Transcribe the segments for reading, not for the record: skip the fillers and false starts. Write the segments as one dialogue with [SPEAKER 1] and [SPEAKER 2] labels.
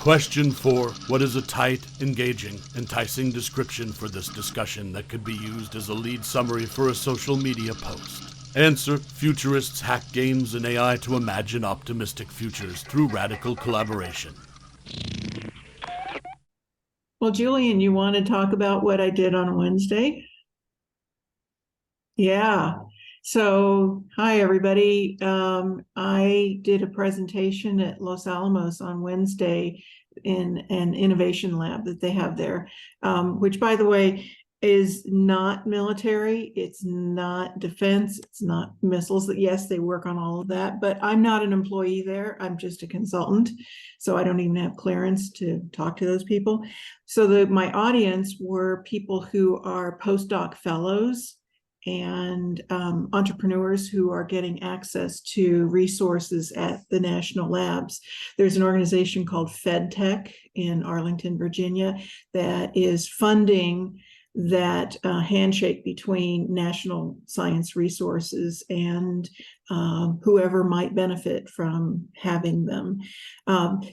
[SPEAKER 1] Question 4. What is a tight, engaging, enticing description for this discussion that could be used as a lead summary for a social media post? Answer. Futurists hack games and AI to imagine optimistic futures through radical collaboration.
[SPEAKER 2] Well, Julian, you want to talk about what I did on Wednesday? Yeah. So, hi, everybody. I did a presentation at Los Alamos on Wednesday in an innovation lab that they have there, which, by the way, is not military. It's not defense. It's not missiles. Yes, they work on all of that, but I'm not an employee there. I'm just a consultant. So I don't even have clearance to talk to those people. So my audience were people who are postdoc fellows and entrepreneurs who are getting access to resources at the national labs. There's an organization called FedTech in Arlington, Virginia, that is funding that handshake between national science resources and whoever might benefit from having them.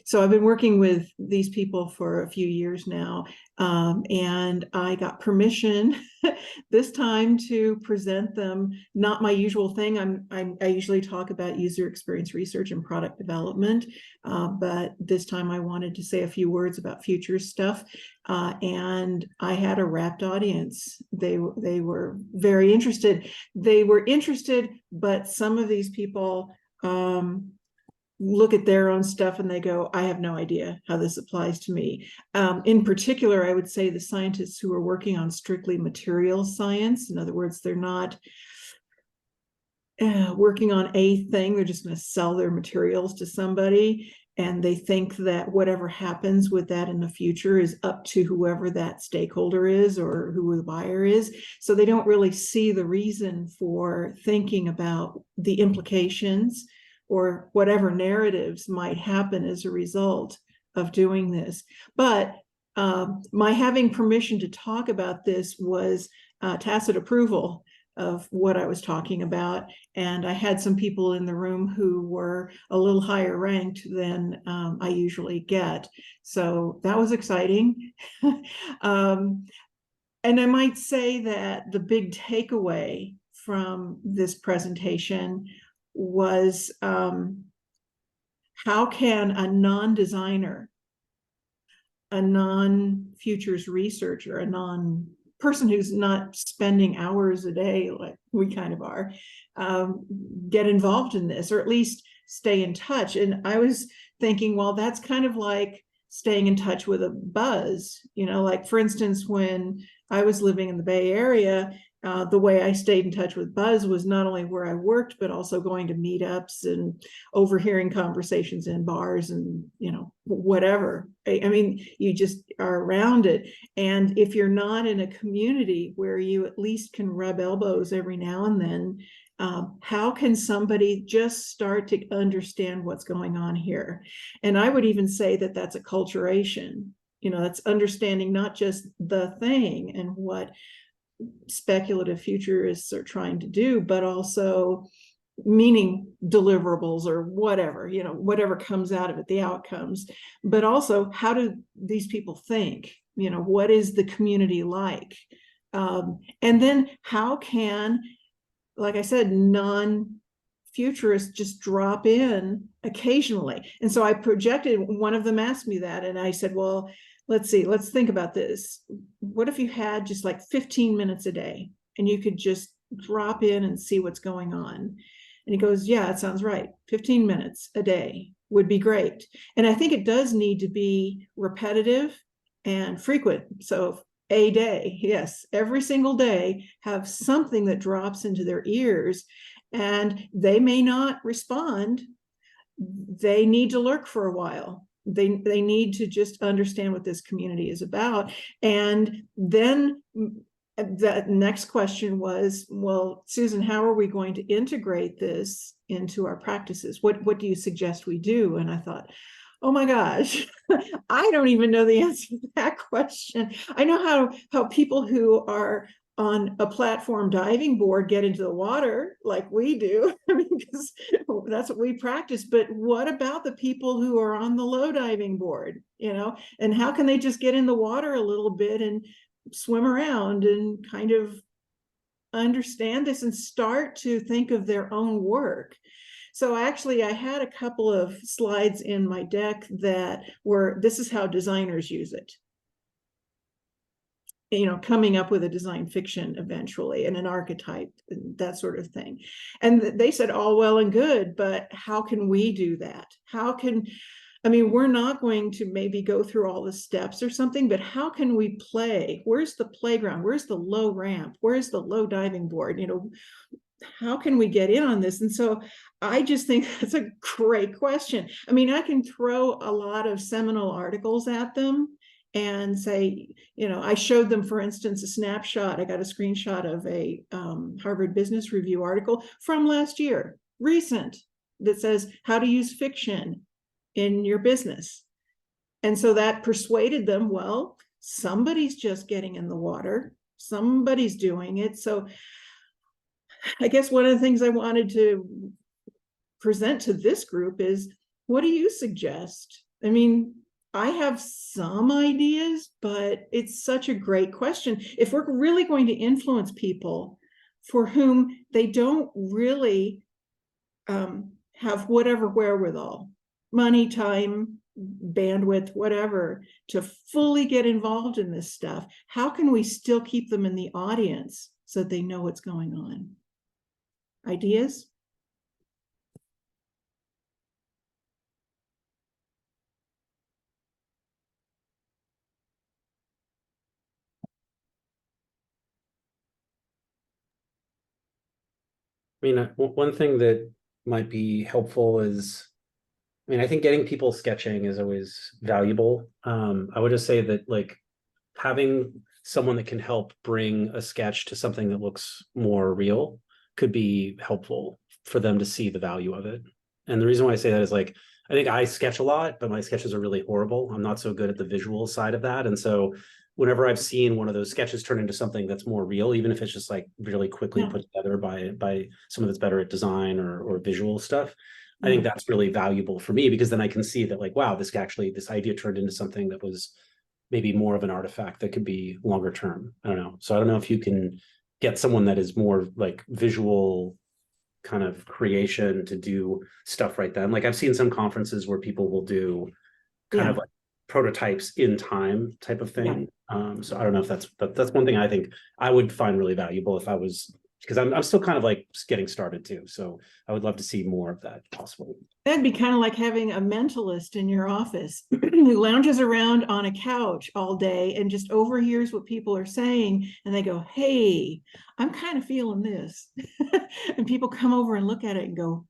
[SPEAKER 2] So I've been working with these people for a few years now, and I got permission this time to present them. Not my usual thing. I usually talk about user experience research and product development, but this time I wanted to say a few words about future stuff. And I had a rapt audience. They were very interested. They were interested, but some of these people look at their own stuff and they go, I have no idea how this applies to me. In particular, I would say the scientists who are working on strictly material science. In other words, they're not working on a thing. They're just going to sell their materials to somebody. And they think that whatever happens with that in the future is up to whoever that stakeholder is or who the buyer is. So they don't really see the reason for thinking about the implications or whatever narratives might happen as a result of doing this. But my having permission to talk about this was tacit approval of what I was talking about. And I had some people in the room who were a little higher ranked than I usually get. So that was exciting. And I might say that the big takeaway from this presentation was how can a non-designer, a non-futures researcher, a non-person who's not spending hours a day like we kind of are, get involved in this, or at least stay in touch. And I was thinking, well, that's kind of like staying in touch with a buzz, like for instance, when I was living in the Bay Area, the way I stayed in touch with buzz was not only where I worked, but also going to meetups and overhearing conversations in bars and, whatever. I mean, you just are around it. And if you're not in a community where you at least can rub elbows every now and then, how can somebody just start to understand what's going on here? And I would even say that that's acculturation. That's understanding not just the thing and what speculative futurists are trying to do, but also meaning deliverables or whatever, whatever comes out of it, the outcomes, but also how do these people think? What is the community like? And then how can, like I said, non-futurists just drop in occasionally? And so I projected, one of them asked me that, and I said, well, let's think about this. What if you had just like 15 minutes a day and you could just drop in and see what's going on? And he goes, yeah, it sounds right. 15 minutes a day would be great. And I think it does need to be repetitive and frequent. So a day, yes, every single day, have something that drops into their ears, and they may not respond. They need to lurk for a while. They need to just understand what this community is about. And then the next question was, well, Susan, how are we going to integrate this into our practices? What do you suggest we do? And I thought, oh my gosh, I don't even know the answer to that question. I know how people who are on a platform diving board get into the water like we do. I mean, because that's what we practice. But what about the people who are on the low diving board, and how can they just get in the water a little bit and swim around and kind of understand this and start to think of their own work? So actually, I had a couple of slides in my deck that were, this is how designers use it. Coming up with a design fiction eventually and an archetype, and that sort of thing. And they said, all well and good, but how can we do that? We're not going to maybe go through all the steps or something, but how can we play? Where's the playground? Where's the low ramp? Where's the low diving board? How can we get in on this? And so I just think that's a great question. I can throw a lot of seminal articles at them and say, I showed them, for instance, a snapshot. I got a screenshot of a Harvard Business Review article from last year, recent, that says how to use fiction in your business. And so that persuaded them, well, somebody's just getting in the water, somebody's doing it. So I guess one of the things I wanted to present to this group is, what do you suggest? I have some ideas, but it's such a great question. If we're really going to influence people for whom they don't really have whatever wherewithal, money, time, bandwidth, whatever, to fully get involved in this stuff, how can we still keep them in the audience so that they know what's going on? Ideas?
[SPEAKER 3] One thing that might be helpful is, I think getting people sketching is always valuable. I would just say that, like, having someone that can help bring a sketch to something that looks more real could be helpful for them to see the value of it. And the reason why I say that is, like, I think I sketch a lot, but my sketches are really horrible. I'm not so good at the visual side of that. And so whenever I've seen one of those sketches turn into something that's more real, even if it's just like really quickly put together by someone that's better at design or visual stuff, I think that's really valuable for me, because then I can see that, like, wow, this idea turned into something that was maybe more of an artifact that could be longer term. I don't know. So I don't know if you can get someone that is more like visual kind of creation to do stuff right then. Like, I've seen some conferences where people will do kind of like prototypes in time type of thing. So I don't know if that's one thing I think I would find really valuable if I was, because I'm still kind of like getting started too. So I would love to see more of that possible.
[SPEAKER 2] That'd be kind of like having a mentalist in your office who lounges around on a couch all day and just overhears what people are saying. And they go, hey, I'm kind of feeling this. And people come over and look at it and go,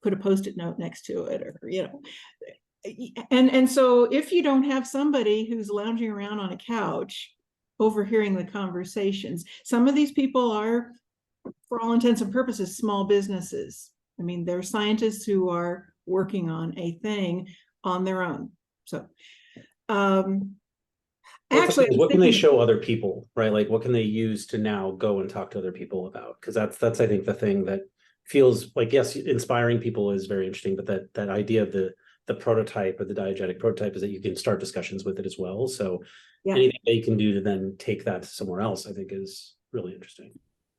[SPEAKER 2] put a Post-it note next to it, or, And so if you don't have somebody who's lounging around on a couch overhearing the conversations, some of these people are, for all intents and purposes, small businesses. They're scientists who are working on a thing on their own. So actually,
[SPEAKER 3] what can they show other people, right? Like, what can they use to now go and talk to other people about? Because that's I think the thing that feels like, yes, inspiring people is very interesting, but that idea of the prototype or the diegetic prototype is that you can start discussions with it as well. So anything that you can do to then take that to somewhere else, I think, is really interesting.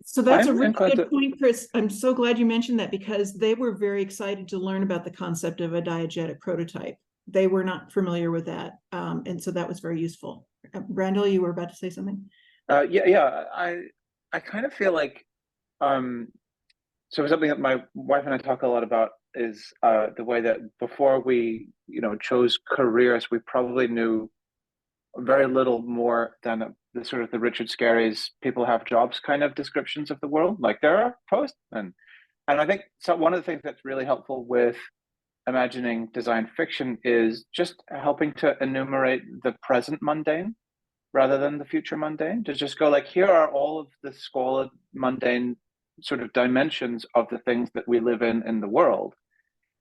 [SPEAKER 2] So that's a really good point, Chris. I'm so glad you mentioned that, because they were very excited to learn about the concept of a diegetic prototype. They were not familiar with that. And so that was very useful. Randall, you were about to say something?
[SPEAKER 4] I kind of feel like, so something that my wife and I talk a lot about is the way that before we, chose careers, we probably knew very little more than the sort of the Richard Scarry's people have jobs kind of descriptions of the world. Like, there are posts, and I think so. One of the things that's really helpful with imagining design fiction is just helping to enumerate the present mundane rather than the future mundane. To just go, like, here are all of the squalid mundane sort of dimensions of the things that we live in the world.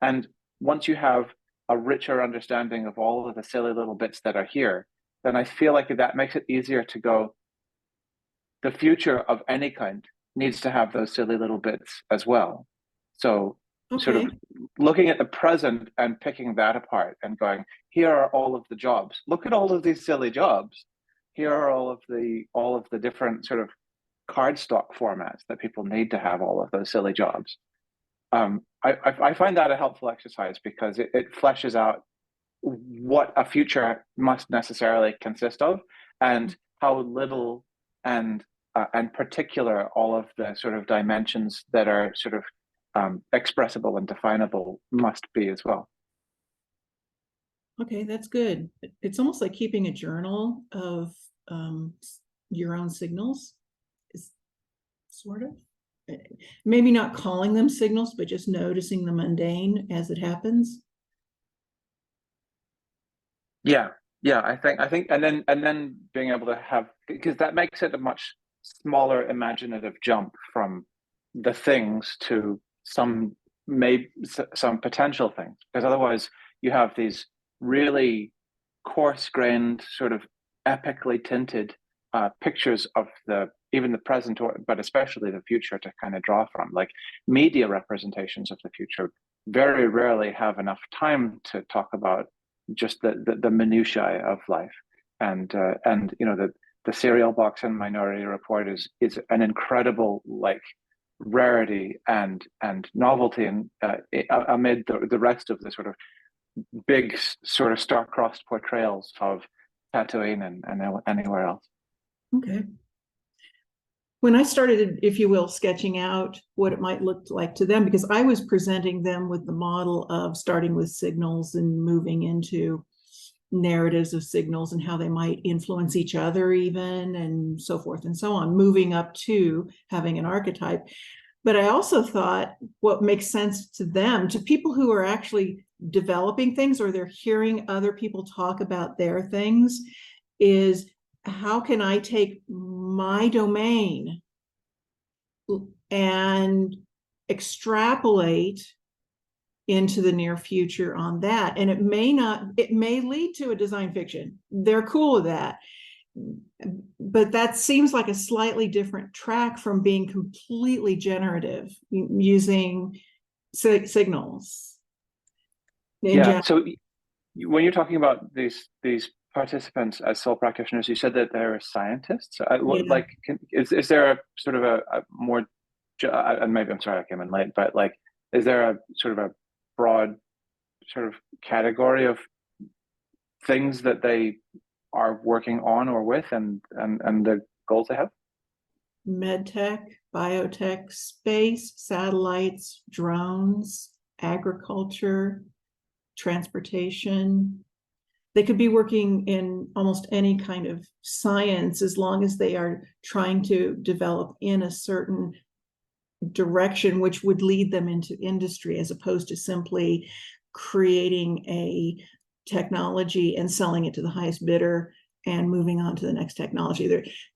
[SPEAKER 4] And once you have a richer understanding of all of the silly little bits that are here, then I feel like that makes it easier to go, the future of any kind needs to have those silly little bits as well. So sort
[SPEAKER 2] Okay.
[SPEAKER 4] of looking at the present and picking that apart and going, here are all of the jobs. Look at all of these silly jobs. Here are all of the different sort of cardstock formats that people need to have all of those silly jobs. I find that a helpful exercise because it fleshes out what a future must necessarily consist of, and how little and particular all of the sort of dimensions that are sort of expressible and definable must be as well.
[SPEAKER 2] Okay, that's good. It's almost like keeping a journal of your own signals, is sort of. Maybe not calling them signals, but just noticing the mundane as it happens.
[SPEAKER 4] Yeah, I think, and then being able to have, because that makes it a much smaller imaginative jump from the things to some potential things, because otherwise you have these really coarse-grained, sort of epically tinted pictures of even the present, but especially the future to kind of draw from. Like media representations of the future very rarely have enough time to talk about just the minutiae of life, and the cereal box in Minority Report is an incredible like rarity and novelty, and amid the rest of the sort of big sort of star-crossed portrayals of Tatooine and anywhere else.
[SPEAKER 2] Okay. When I started, if you will, sketching out what it might look like to them, because I was presenting them with the model of starting with signals and moving into narratives of signals and how they might influence each other even, and so forth and so on, moving up to having an archetype. But I also thought what makes sense to them, to people who are actually developing things or they're hearing other people talk about their things, is how can I take my domain and extrapolate into the near future on that? And it may lead to a design fiction. They're cool with that. But that seems like a slightly different track from being completely generative using signals.
[SPEAKER 4] Yeah. So when you're talking about these participants as sole practitioners, you said that they're scientists. Like, is there a sort of a more, and maybe I'm sorry I came in late, but like, is there a sort of a broad sort of category of things that they are working on or with, and the goals they have?
[SPEAKER 2] Medtech, biotech, space, satellites, drones, agriculture, transportation. They could be working in almost any kind of science as long as they are trying to develop in a certain direction, which would lead them into industry, as opposed to simply creating a technology and selling it to the highest bidder and moving on to the next technology.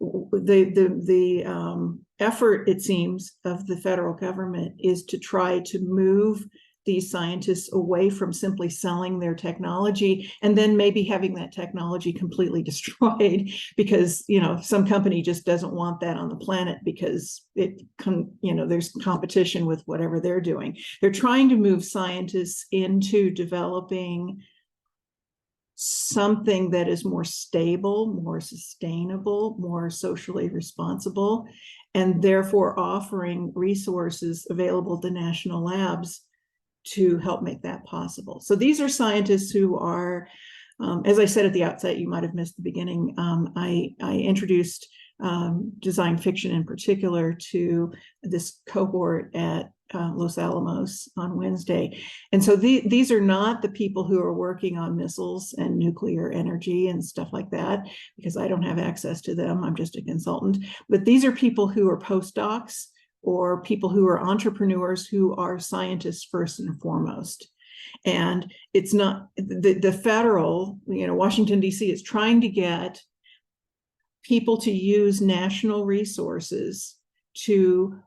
[SPEAKER 2] The effort, it seems, of the federal government is to try to move these scientists away from simply selling their technology and then maybe having that technology completely destroyed because, some company just doesn't want that on the planet because there's competition with whatever they're doing. They're trying to move scientists into developing something that is more stable, more sustainable, more socially responsible, and therefore offering resources available to national labs to help make that possible. So these are scientists who are, as I said at the outset, you might have missed the beginning, I introduced design fiction in particular to this cohort at Los Alamos on Wednesday. And so these are not the people who are working on missiles and nuclear energy and stuff like that, because I don't have access to them. I'm just a consultant. But these are people who are postdocs or people who are entrepreneurs who are scientists first and foremost. And it's not the federal, Washington, D.C. is trying to get people to use national resources to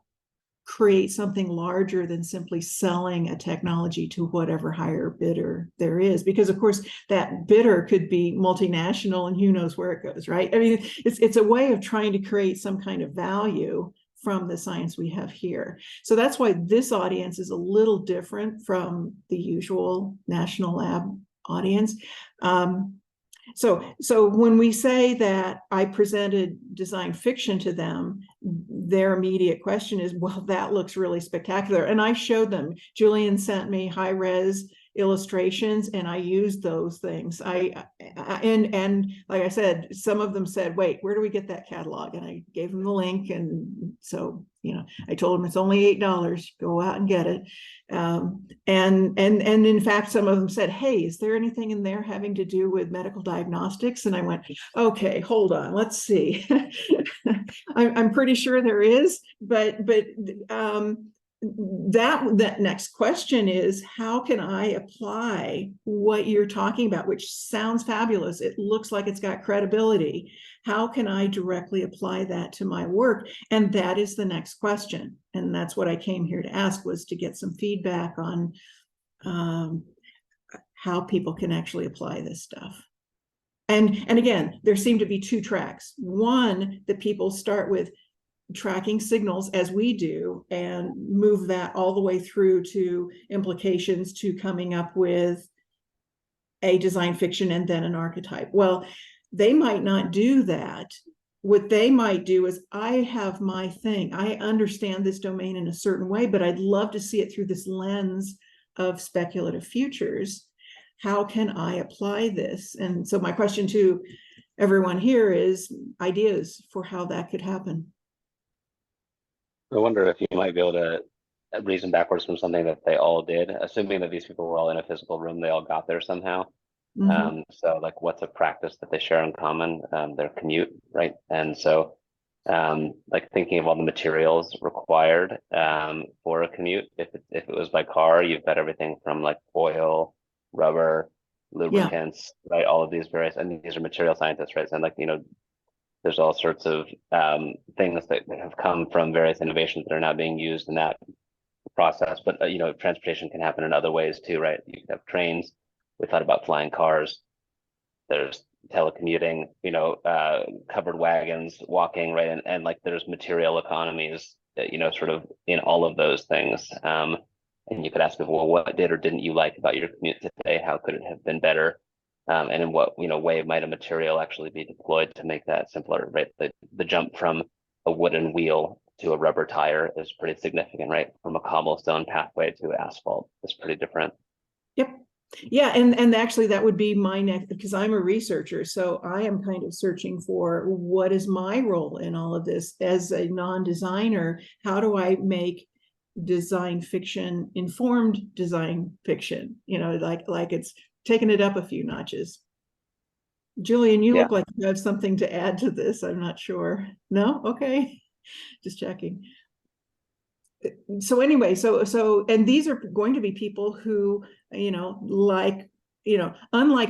[SPEAKER 2] create something larger than simply selling a technology to whatever higher bidder there is, because of course that bidder could be multinational and who knows where it goes, right? I mean, it's a way of trying to create some kind of value from the science we have here. So that's why this audience is a little different from the usual National Lab audience. So when we say that I presented design fiction to them, their immediate question is, well, that looks really spectacular. And I showed them. Julian sent me high-res illustrations, and I used those things. And like I said, some of them said, wait, where do we get that catalog? And I gave them the link. And so, I told them it's only $8, go out and get it. And in fact, some of them said, hey, is there anything in there having to do with medical diagnostics? And I went, okay, hold on, let's see. I'm pretty sure there is, but that next question is, how can I apply what you're talking about, which sounds fabulous? It looks like it's got credibility. How can I directly apply that to my work? And that is the next question. And that's what I came here to ask, was to get some feedback on how people can actually apply this stuff. And again, there seem to be two tracks. One, that people start with tracking signals as we do and move that all the way through to implications, to coming up with a design fiction and then an archetype. Well, they might not do that. What they might do is, I have my thing. I understand this domain in a certain way, but I'd love to see it through this lens of speculative futures. How can I apply this? And so my question to everyone here is ideas for how that could happen.
[SPEAKER 5] I wonder if you might be able to reason backwards from something that they all did, assuming that these people were all in a physical room, they all got there somehow.
[SPEAKER 2] Mm-hmm.
[SPEAKER 5] So like, what's a practice that they share in common? Their commute, right? And so like thinking of all the materials required for a commute. If it was by car, you've got everything from like oil, rubber, lubricants, right? All of these various, and these are material scientists, right? So like, there's all sorts of things that have come from various innovations that are now being used in that process. But transportation can happen in other ways too, right? You can have trains. We thought about flying cars. There's telecommuting, covered wagons, walking, right? And like there's material economies, sort of in all of those things. And you could ask people, well, what did or didn't you like about your commute today? How could it have been better? And in what way might a material actually be deployed to make that simpler, right? The jump from a wooden wheel to a rubber tire is pretty significant, right? From a cobblestone pathway to asphalt is pretty different.
[SPEAKER 2] Yep. Yeah, and actually that would be my next, because I'm a researcher, so I am kind of searching for, what is my role in all of this as a non-designer? How do I make design fiction informed design fiction? Like it's taking it up a few notches. Julian, you look like you have something to add to this. I'm not sure. No? Okay. Just checking. So anyway, so and these are going to be people who, unlike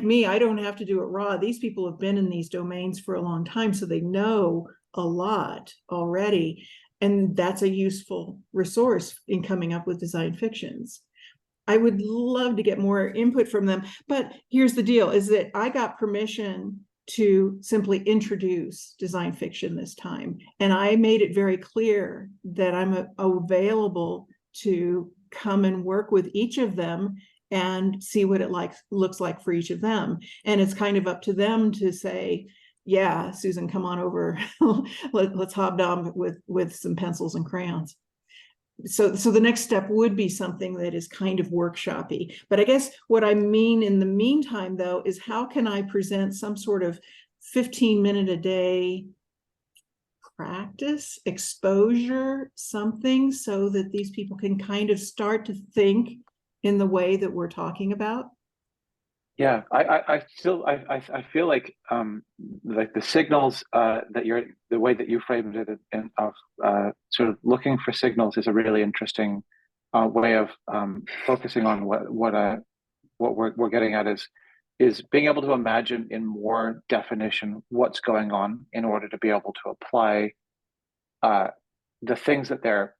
[SPEAKER 2] me, I don't have to do it raw. These people have been in these domains for a long time, so they know a lot already. And that's a useful resource in coming up with design fictions. I would love to get more input from them. But here's the deal, is that I got permission to simply introduce design fiction this time. And I made it very clear that I'm available to come and work with each of them and see what it looks like for each of them. And it's kind of up to them to say, yeah, Susan, come on over. Let's hobnob with some pencils and crayons. So the next step would be something that is kind of workshopy. But I guess what I mean in the meantime, though, is how can I present some sort of 15-minute a day practice, exposure, something, so that these people can kind of start to think in the way that we're talking about?
[SPEAKER 4] Yeah, I feel like the signals that the way that you framed it, and of sort of looking for signals, is a really interesting way of focusing on what we're getting at, is being able to imagine in more definition what's going on in order to be able to apply the things that they're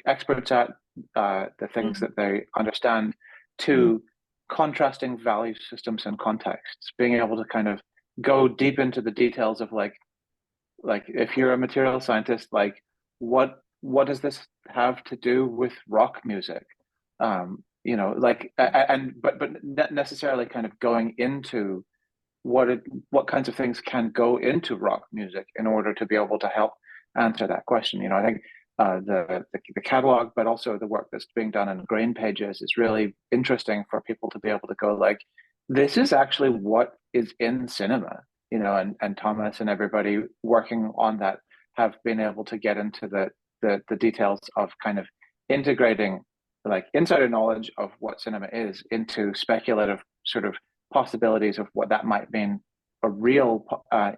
[SPEAKER 4] experts at the things that they understand, to contrasting value systems and contexts, being able to kind of go deep into the details of like if you're a material scientist, like what does this have to do with rock music? You know, like but not necessarily kind of going into what kinds of things can go into rock music in order to be able to help answer that question. You know, I think the catalog, but also the work that's being done in grain pages is really interesting for people to be able to go like, this is actually what is in cinema. You know, and Thomas and everybody working on that have been able to get into the details of kind of integrating like insider knowledge of what cinema is into speculative sort of possibilities of what that might mean a real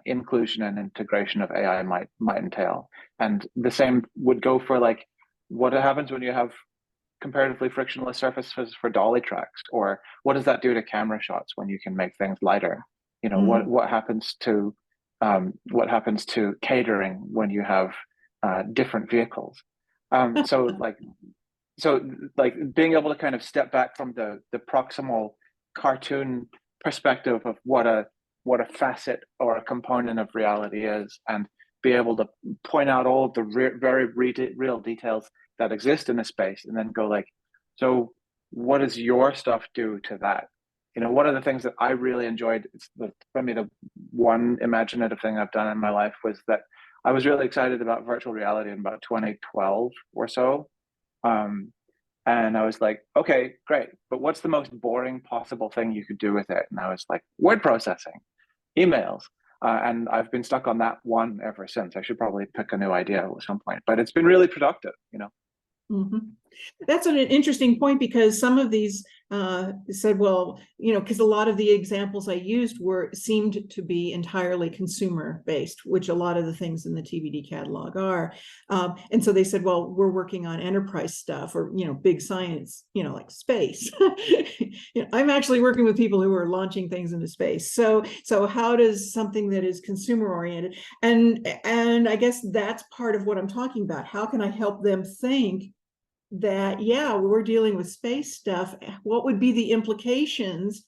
[SPEAKER 4] inclusion and integration of AI might entail. And the same would go for like what happens when you have comparatively frictionless surfaces for dolly tracks, or what does that do to camera shots when you can make things lighter? You know, what happens to catering when you have different vehicles? So being able to kind of step back from the proximal cartoon perspective of what a facet or a component of reality is, and be able to point out all of the very real details that exist in a space, and then go like, so what does your stuff do to that? You know, one of the things that I really enjoyed, for me, the one imaginative thing I've done in my life was that I was really excited about virtual reality in about 2012 or so. And I was like, okay, great, but what's the most boring possible thing you could do with it? And I was like, word processing, emails. And I've been stuck on that one ever since. I should probably pick a new idea at some point, but it's been really productive, you know?
[SPEAKER 2] That's an interesting point, because some of these said, well, you know, because a lot of the examples I used seemed to be entirely consumer based, which a lot of the things in the TBD catalog are. And so they said, well, we're working on enterprise stuff, or, you know, big science, you know, like space. You know, I'm actually working with people who are launching things into space. So how does something that is consumer oriented, and I guess that's part of what I'm talking about. How can I help them think that, yeah, we're dealing with space stuff, what would be the implications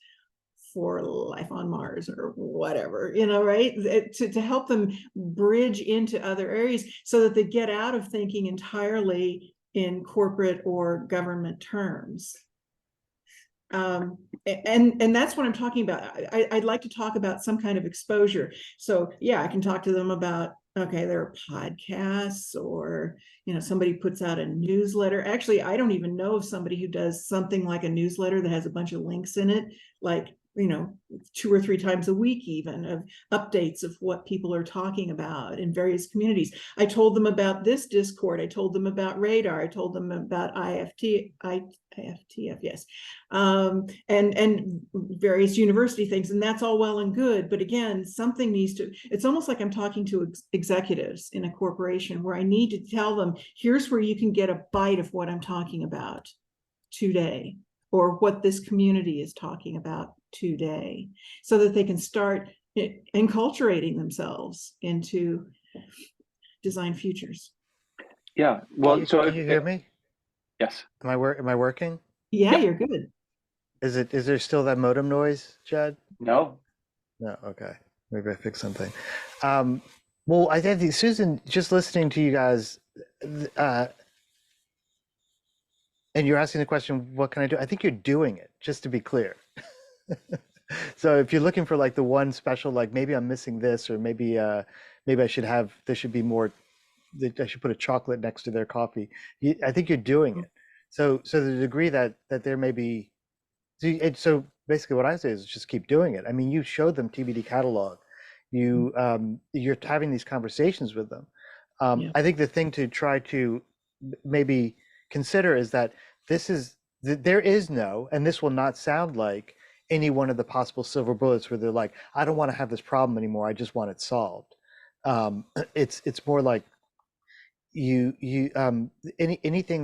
[SPEAKER 2] for life on Mars or whatever, you know, right? To help them bridge into other areas so that they get out of thinking entirely in corporate or government terms. And that's what I'm talking about. I'd like to talk about some kind of exposure. So yeah, I can talk to them about, okay, there are podcasts, or, you know, somebody puts out a newsletter. Actually, I don't even know of somebody who does something like a newsletter that has a bunch of links in it, like, you know, 2 or 3 times a week, even, of updates of what people are talking about in various communities. I told them about this Discord. I told them about Radar. I told them about IFTF, yes, and various university things. And that's all well and good. But again, something needs to, it's almost like I'm talking to executives in a corporation, where I need to tell them, here's where you can get a bite of what I'm talking about today, or what this community is talking about today, so that they can start enculturating themselves into design futures.
[SPEAKER 4] Yeah, well,
[SPEAKER 6] can you hear me?
[SPEAKER 4] Yes.
[SPEAKER 6] Am I working?
[SPEAKER 2] Yeah,
[SPEAKER 4] Yeah.
[SPEAKER 2] you're good.
[SPEAKER 6] Is there still that modem noise, Chad?
[SPEAKER 4] No.
[SPEAKER 6] No, okay. Maybe I fixed something. Well, I think, Susan, just listening to you guys, and you're asking the question, what can I do? I think you're doing it, just to be clear. So if you're looking for like the one special, like maybe I'm missing this, or maybe I should have, there should be more, I should put a chocolate next to their coffee. I think you're doing it. So the degree that there may be, so basically what I say is just keep doing it. I mean, you showed them TBD catalog. You're having these conversations with them. I think the thing to try to maybe consider is that there is no, and this will not sound like any one of the possible silver bullets where they're like, I don't want to have this problem anymore, I just want it solved. It's more like anything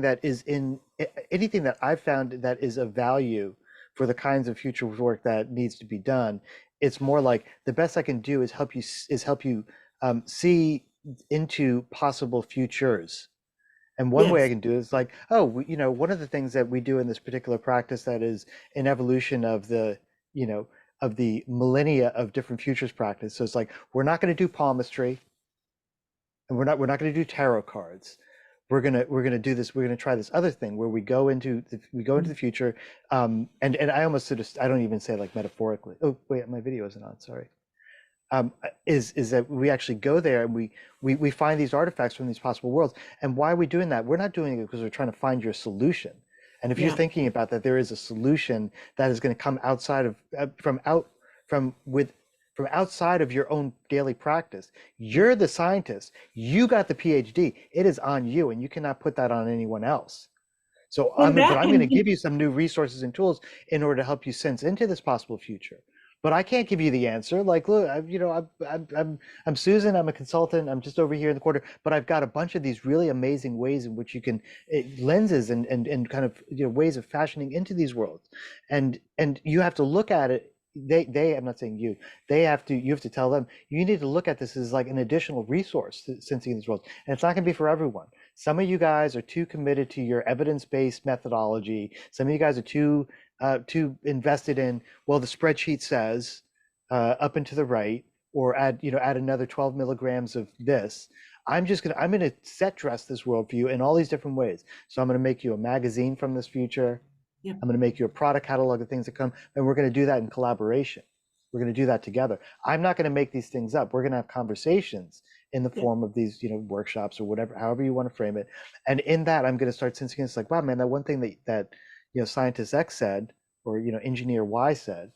[SPEAKER 6] that I've found that is of value for the kinds of future work that needs to be done. It's more like the best I can do is help you see into possible futures, And one way I
[SPEAKER 2] Yes.
[SPEAKER 6] can do it is like, oh, one of the things that we do in this particular practice that is an evolution of the, of the millennia of different futures practice. So it's like, we're not going to do palmistry, and we're not going to do tarot cards. We're gonna do this. We're gonna try this other thing where we go into the future, and I almost sort of, I don't even say like metaphorically. Oh wait, my video isn't on. Sorry. Is that we actually go there and we find these artifacts from these possible worlds. And why are we doing that? We're not doing it because we're trying to find your solution. And if you're
[SPEAKER 2] Yeah.
[SPEAKER 6] thinking about that, there is a solution that is going to come outside of from outside of your own daily practice. You're the scientist. You got the PhD. It is on you, and you cannot put that on anyone else. So
[SPEAKER 2] Well,
[SPEAKER 6] but
[SPEAKER 2] that
[SPEAKER 6] I'm going to
[SPEAKER 2] and
[SPEAKER 6] give you some new resources and tools in order to help you sense into this possible future. But I can't give you the answer. Like, look, I'm Susan. I'm a consultant. I'm just over here in the corner. But I've got a bunch of these really amazing ways in which you can lenses and kind of ways of fashioning into these worlds, and you have to look at it. I'm not saying you. You have to tell them you need to look at this as like an additional resource sensing in this world, and it's not going to be for everyone. Some of you guys are too committed to your evidence-based methodology. Some of you guys are too invested in, well, the spreadsheet says up and to the right, or add another 12 milligrams of this. I'm gonna set dress this world for you in all these different ways. So I'm gonna make you a magazine from this future.
[SPEAKER 2] Yep.
[SPEAKER 6] I'm gonna make you a product catalog of things that come, and we're gonna do that in collaboration. We're gonna do that together. I'm not gonna make these things up. We're gonna have conversations in the
[SPEAKER 2] Yep.
[SPEAKER 6] form of these, workshops or whatever, however you want to frame it. And in that, I'm gonna start sensing it's like, wow, man, that one thing that scientist X said, or engineer Y said,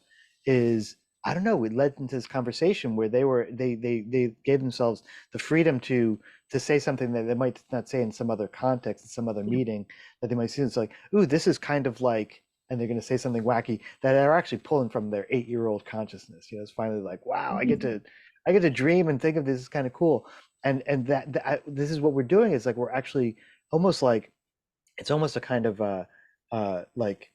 [SPEAKER 6] is, I don't know, it led into this conversation where they gave themselves the freedom to say something that they might not say in some other context, in some other meeting that they might see. It's like, ooh, this is kind of like, and they're going to say something wacky that they're actually pulling from their 8-year-old consciousness. It's finally like, wow, I get to dream and think of this is kind of cool. And this is what we're doing, is like, we're actually almost like, it's almost a kind of like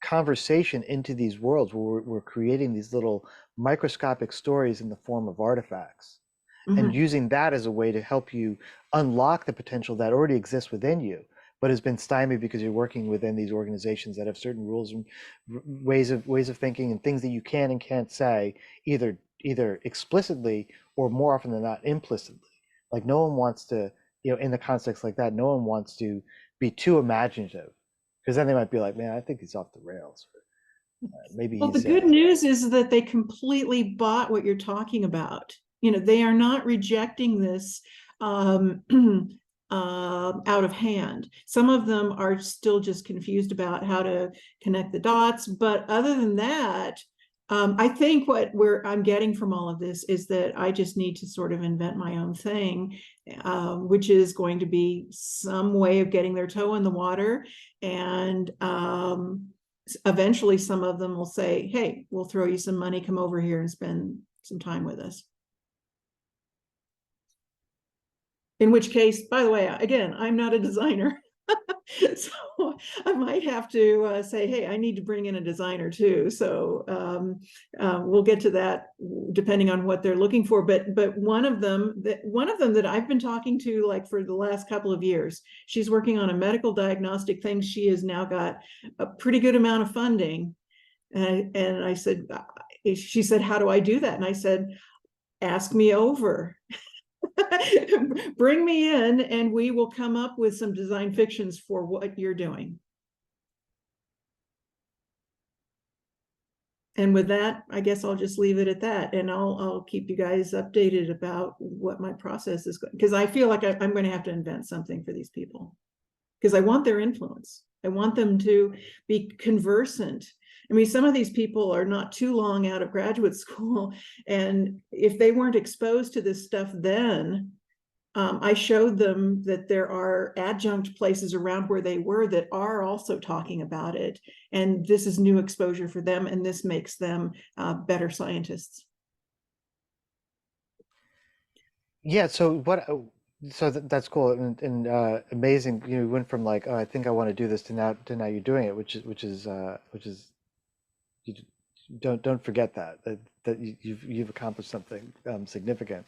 [SPEAKER 6] conversation into these worlds where we're creating these little microscopic stories in the form of artifacts, and
[SPEAKER 2] Mhm.
[SPEAKER 6] using that as a way to help you unlock the potential that already exists within you, but has been stymied because you're working within these organizations that have certain rules and ways of thinking, and things that you can and can't say either explicitly, or more often than not implicitly. Like, no one wants to, in the context like that, no one wants to be too imaginative, because then they might be like, man, I think he's off the rails. Maybe
[SPEAKER 2] Well, the
[SPEAKER 6] he's
[SPEAKER 2] good news is that they completely bought what you're talking about. They are not rejecting this out of hand. Some of them are still just confused about how to connect the dots. But other than that, I think what I'm getting from all of this is that I just need to sort of invent my own thing, which is going to be some way of getting their toe in the water. And eventually some of them will say, hey, we'll throw you some money, come over here and spend some time with us. In which case, by the way, again, I'm not a designer. So I might have to say, hey, I need to bring in a designer too. So we'll get to that depending on what they're looking for. But one of them that I've been talking to, like, for the last couple of years, she's working on a medical diagnostic thing. She has now got a pretty good amount of funding. And I said, she said, how do I do that? And I said, ask me over. Bring me in and we will come up with some design fictions for what you're doing. And with that, I guess I'll just leave it at that, and I'll keep you guys updated about what my process is going, because I feel like I'm going to have to invent something for these people, because I want their influence. I want them to be conversant. I mean, some of these people are not too long out of graduate school, and if they weren't exposed to this stuff then, I showed them that there are adjunct places around where they were that are also talking about it. And this is new exposure for them, and this makes them better scientists.
[SPEAKER 6] Yeah, so that's cool and amazing. We went from like, oh, I think I want to do this, to now you're doing it, which is you don't forget that you've accomplished something significant.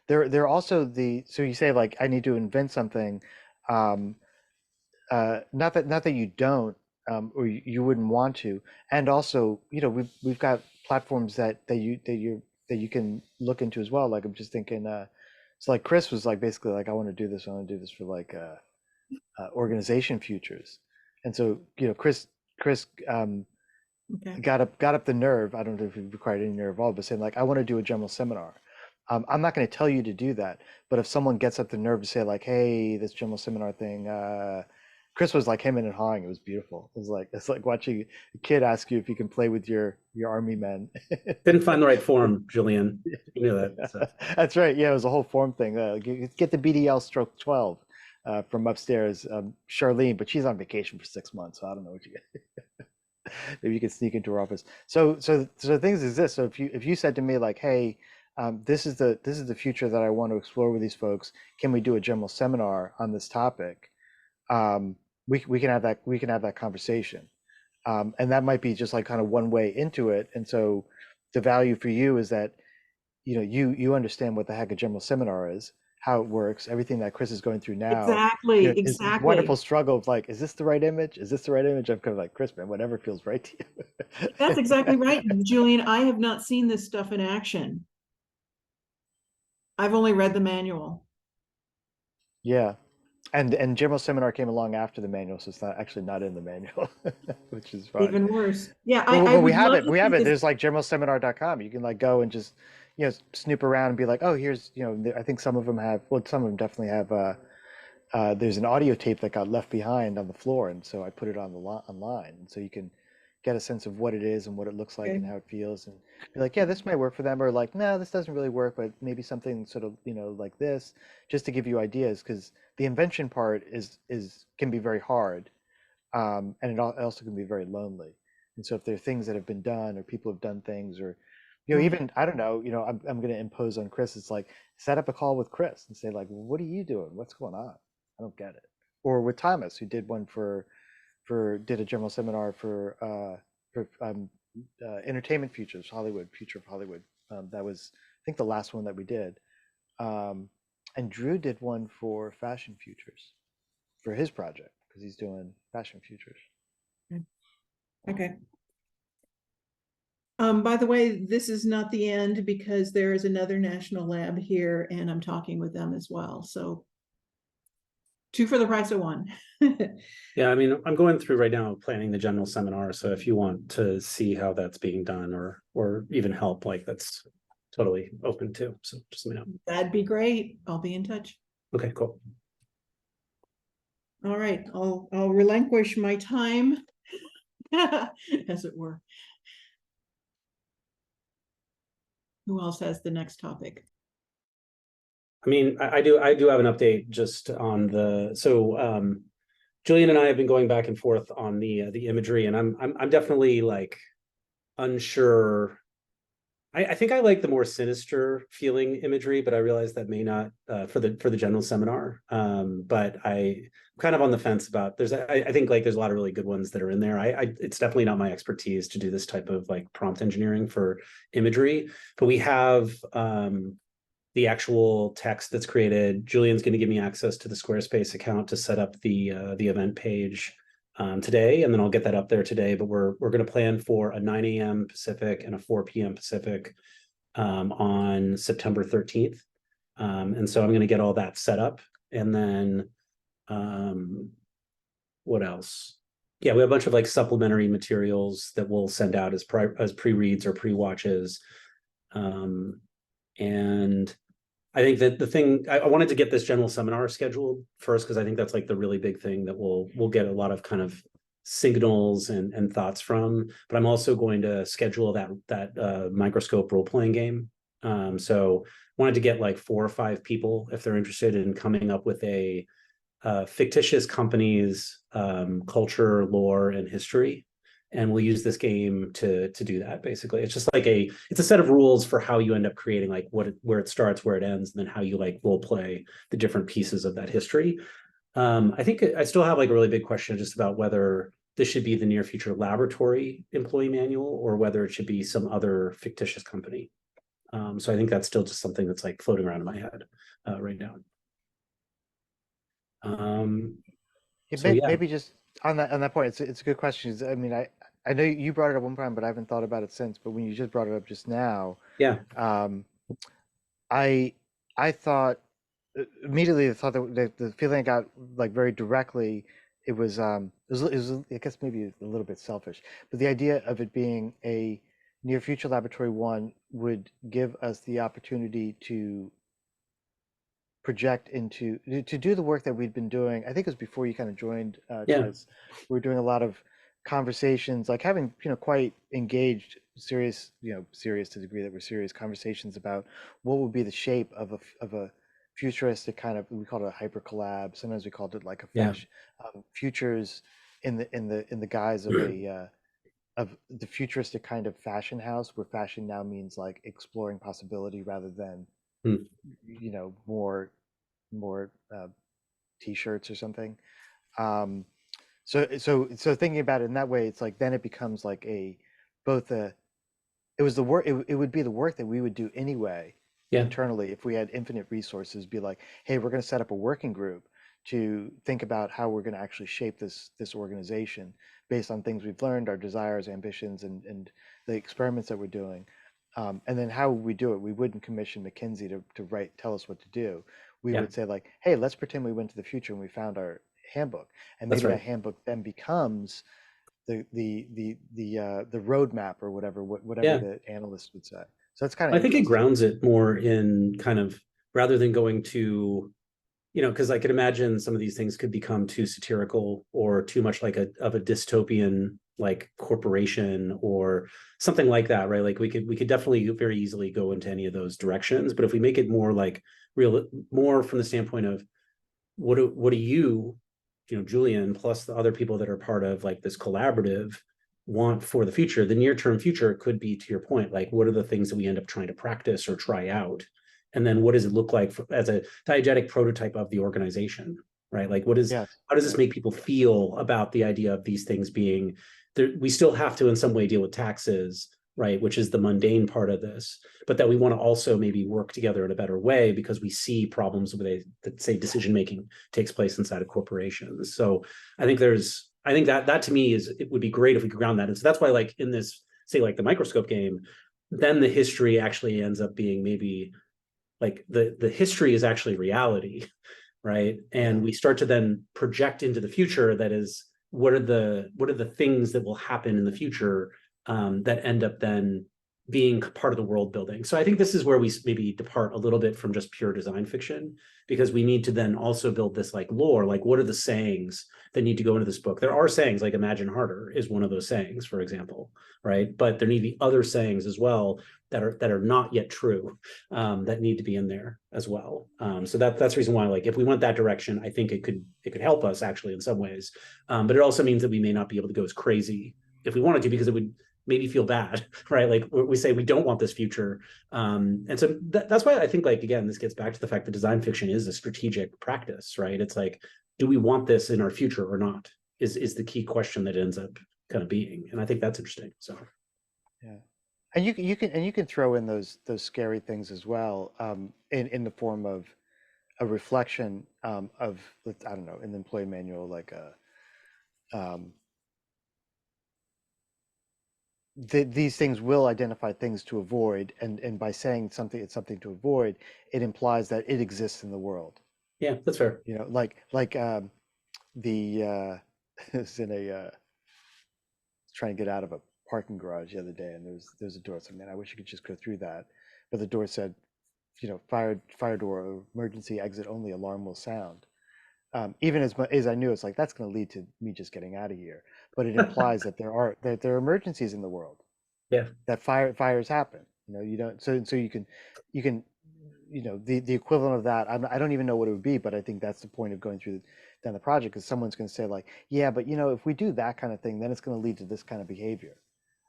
[SPEAKER 6] There are also so you say like I need to invent something, um, not that you don't, or you wouldn't want to, and also we've got platforms that you can look into as well. Like I'm just thinking, so like Chris was like basically like I want to do this, I want to do this for like organization futures, and so Chris
[SPEAKER 2] Okay.
[SPEAKER 6] got up the nerve. I don't know if it required any nerve at all, but saying like I want to do a general seminar. I'm not going to tell you to do that, but if someone gets up the nerve to say like, "Hey, this general seminar thing," Chris was like hemming and hawing. It was beautiful. It's like watching a kid ask you if you can play with your army men.
[SPEAKER 3] Didn't find the right form, Julian. You knew that. So.
[SPEAKER 6] That's right. Yeah, it was a whole form thing. Get the BDL stroke 12 from upstairs, Charlene, but she's on vacation for 6 months, so I don't know what you get. Maybe you can sneak into her office. So things exist. So if you said to me like, "Hey, this is the future that I want to explore with these folks. Can we do a general seminar on this topic?" We can have that conversation, and that might be just like kind of one way into it. And so the value for you is that you understand what the heck a general seminar is, how it works, everything that Chris is going through now.
[SPEAKER 2] Exactly,
[SPEAKER 6] Is this wonderful struggle of like, is this the right image? Is this the right image? I'm kind of like, Chris, man, whatever feels right to you.
[SPEAKER 2] That's exactly right, Julian. I have not seen this stuff in action. I've only read the manual.
[SPEAKER 6] Yeah. And general seminar came along after the manual, so it's not in the manual, which is fine.
[SPEAKER 2] Even worse. Yeah,
[SPEAKER 6] But we have
[SPEAKER 2] love
[SPEAKER 6] it.
[SPEAKER 2] to
[SPEAKER 6] We have
[SPEAKER 2] see
[SPEAKER 6] it.
[SPEAKER 2] this.
[SPEAKER 6] There's like generalseminar.com. You can like go and just snoop around and be like, oh, here's I think some of them have. Well, some of them definitely have. There's an audio tape that got left behind on the floor, and so I put it on the online, and so you can get a sense of what it is and what it looks like
[SPEAKER 2] Okay.
[SPEAKER 6] and how it feels, and be like, yeah, this might work for them, or like, no, this doesn't really work, but maybe something sort of like this, just to give you ideas, because the invention part can be very hard, and it also can be very lonely. And so if there are things that have been done, or people have done things, or
[SPEAKER 2] Right.
[SPEAKER 6] even I don't know, I'm going to impose on Chris. It's like set up a call with Chris and say like, well, what are you doing? What's going on? I don't get it. Or with Thomas, who did one did a general seminar for entertainment futures, future of Hollywood. That was I think the last one that we did. And Drew did one for fashion futures for his project, because he's doing fashion futures.
[SPEAKER 2] Okay. By the way, this is not the end, because there is another national lab here and I'm talking with them as well. So 2 for the price of 1.
[SPEAKER 3] Yeah, I mean, I'm going through right now planning the general seminar. So if you want to see how that's being done, or even help, like that's totally open too. So just let me know.
[SPEAKER 2] That'd be great. I'll be in touch.
[SPEAKER 3] Okay, cool.
[SPEAKER 2] All right, I'll relinquish my time, as it were. Who else has the next topic?
[SPEAKER 3] I mean, I do have an update just on Julian and I have been going back and forth on the imagery, and I'm definitely like unsure. I think I like the more sinister feeling imagery, but I realize that may not for the general seminar. But I'm kind of on the fence about I think like there's a lot of really good ones that are in there. It's definitely not my expertise to do this type of like prompt engineering for imagery, but we have the actual text that's created. Julian's going to give me access to the Squarespace account to set up the event page today, and then I'll get that up there today. But we're going to plan for a 9 a.m. Pacific and a 4 p.m. Pacific on September 13th, and so I'm going to get all that set up, and then what else? Yeah, we have a bunch of like supplementary materials that we'll send out as pre-reads or pre-watches, and I think that the thing I wanted to get this general seminar scheduled first, because I think that's like the really big thing that we'll get a lot of kind of signals and thoughts from. But I'm also going to schedule that microscope role-playing game. So wanted to get like 4 or 5 people if they're interested in coming up with a fictitious company's culture, lore, and history. And we'll use this game to do that. Basically, it's just like it's a set of rules for how you end up creating like where it starts, where it ends, and then how you like role play the different pieces of that history. I think I still have like a really big question just about whether this should be the near future laboratory employee manual or whether it should be some other fictitious company. So I think that's still just something that's like floating around in my head right now. So yeah,
[SPEAKER 6] Maybe just on that point, it's a good question. I mean, I know you brought it up one time, but I haven't thought about it since. But when you just brought it up just now,
[SPEAKER 3] yeah,
[SPEAKER 6] I thought immediately, the thought that the feeling I got like very directly, it was I guess maybe a little bit selfish, but the idea of it being a near future laboratory one would give us the opportunity to project into to do the work that we'd been doing. I think it was before you kind of joined,
[SPEAKER 3] yeah,
[SPEAKER 6] Ches. We were doing a lot of conversations, like having quite engaged, serious, serious to the degree that we're serious conversations about what would be the shape of a futuristic kind of, we called it a hyper collab. Sometimes we called it like a
[SPEAKER 3] yeah,
[SPEAKER 6] futures in the guise of a of the futuristic kind of fashion house, where fashion now means like exploring possibility rather than
[SPEAKER 3] hmm,
[SPEAKER 6] more t-shirts or something. Um, so thinking about it in that way, it's like then it becomes like both a it was the work it would be the work that we would do anyway
[SPEAKER 3] yeah,
[SPEAKER 6] internally if we had infinite resources. Be like, hey, we're going to set up a working group to think about how we're going to actually shape this organization based on things we've learned, our desires, ambitions, and the experiments that we're doing. And then how would we do it? We wouldn't commission McKinsey to tell us what to do. We
[SPEAKER 3] yeah.
[SPEAKER 6] would say like, hey, let's pretend we went to the future and we found our handbook, and
[SPEAKER 3] That's
[SPEAKER 6] maybe
[SPEAKER 3] right.
[SPEAKER 6] that handbook then becomes the roadmap or whatever
[SPEAKER 3] Yeah.
[SPEAKER 6] the analyst would say. So that's kind of
[SPEAKER 3] I think it
[SPEAKER 6] interesting.
[SPEAKER 3] grounds it more in kind of rather than going to, because I could imagine some of these things could become too satirical or too much like a dystopian like corporation or something like that, right? Like we could definitely very easily go into any of those directions. But if we make it more like real, more from the standpoint of what do you, Julian, plus the other people that are part of like this collaborative want for the future, the near-term future could be, to your point, like what are the things that we end up trying to practice or try out? And then what does it look like as a diegetic prototype of the organization, right? Like
[SPEAKER 6] Yes.
[SPEAKER 3] how does this make people feel about the idea of these things being there? We still have to in some way deal with taxes, right? Which is the mundane part of this, but that we want to also maybe work together in a better way because we see problems with that say decision making takes place inside of corporations. So I think that to me it would be great if we could ground that. And so that's why like in this, say like the microscope game, then the history actually ends up being maybe like the history is actually reality, right? And we start to then project into the future, that is, what are the things that will happen in the future that end up then being part of the world building. So I think this is where we maybe depart a little bit from just pure design fiction, because we need to then also build this like lore, like what are the sayings that need to go into this book? There are sayings like imagine harder is one of those sayings, for example, right? But there need to be other sayings as well that are not yet true, that need to be in there as well. So that's the reason why, like, if we went that direction, I think it could help us actually in some ways. But it also means that we may not be able to go as crazy if we wanted to, because it would maybe feel bad, right? Like we say we don't want this future. And so that's why I think, like, again, this gets back to the fact that design fiction is a strategic practice, right? It's like, do we want this in our future or not is the key question that ends up kind of being. And I think that's interesting. So
[SPEAKER 6] Yeah. And you can throw in those scary things as well, in the form of a reflection, of, I don't know, in the employee manual, like these things will identify things to avoid, and by saying something, it's something to avoid, it implies that it exists in the world.
[SPEAKER 3] yeah, that's fair.
[SPEAKER 6] Like the it's in a trying to get out of a parking garage the other day, and there's a door. So, man, I wish you could just go through that, but the door said, fire door, emergency exit only, alarm will sound. Even as I knew, it's like that's going to lead to me just getting out of here. But it implies that there are emergencies in the world,
[SPEAKER 3] Yeah,
[SPEAKER 6] that fires happen. You don't. So you can the equivalent of that. I don't even know what it would be, but I think that's the point of going through down the project, because someone's going to say like, yeah, but if we do that kind of thing, then it's going to lead to this kind of behavior.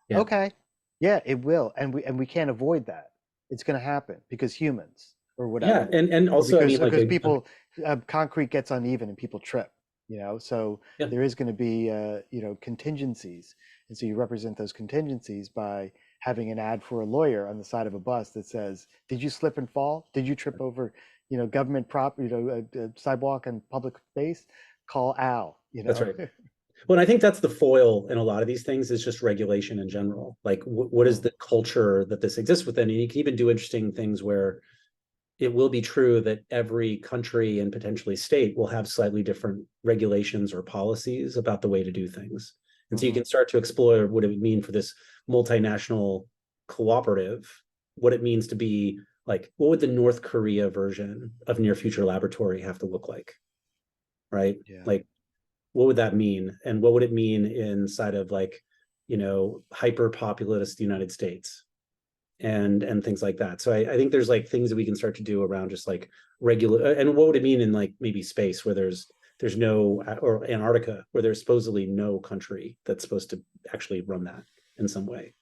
[SPEAKER 3] yeah,
[SPEAKER 6] Okay, yeah, it will, and we can't avoid that. It's going to happen because humans or
[SPEAKER 3] yeah.
[SPEAKER 6] whatever,
[SPEAKER 3] And
[SPEAKER 6] or
[SPEAKER 3] also, I mean, like,
[SPEAKER 6] because people, concrete gets uneven and people trip. So
[SPEAKER 3] yeah,
[SPEAKER 6] there is going to be contingencies, and so you represent those contingencies by having an ad for a lawyer on the side of a bus that says, "Did you slip and fall? Did you trip over, government sidewalk and public space? Call Al."
[SPEAKER 3] That's right. Well, and I think that's the foil in a lot of these things is just regulation in general. Like, what is the culture that this exists within? And you can even do interesting things where it will be true that every country and potentially state will have slightly different regulations or policies about the way to do things. And so you can start to explore what it would mean for this multinational cooperative, what it means to be like, what would the North Korea version of near future laboratory have to look like? Right?
[SPEAKER 6] Yeah.
[SPEAKER 3] Like, what would that mean? And what would it mean inside of like, hyper populist United States? And things like that. So I think there's like things that we can start to do around just like regular, and what would it mean in like maybe space where there's no, or Antarctica where there's supposedly no country that's supposed to actually run that in some way.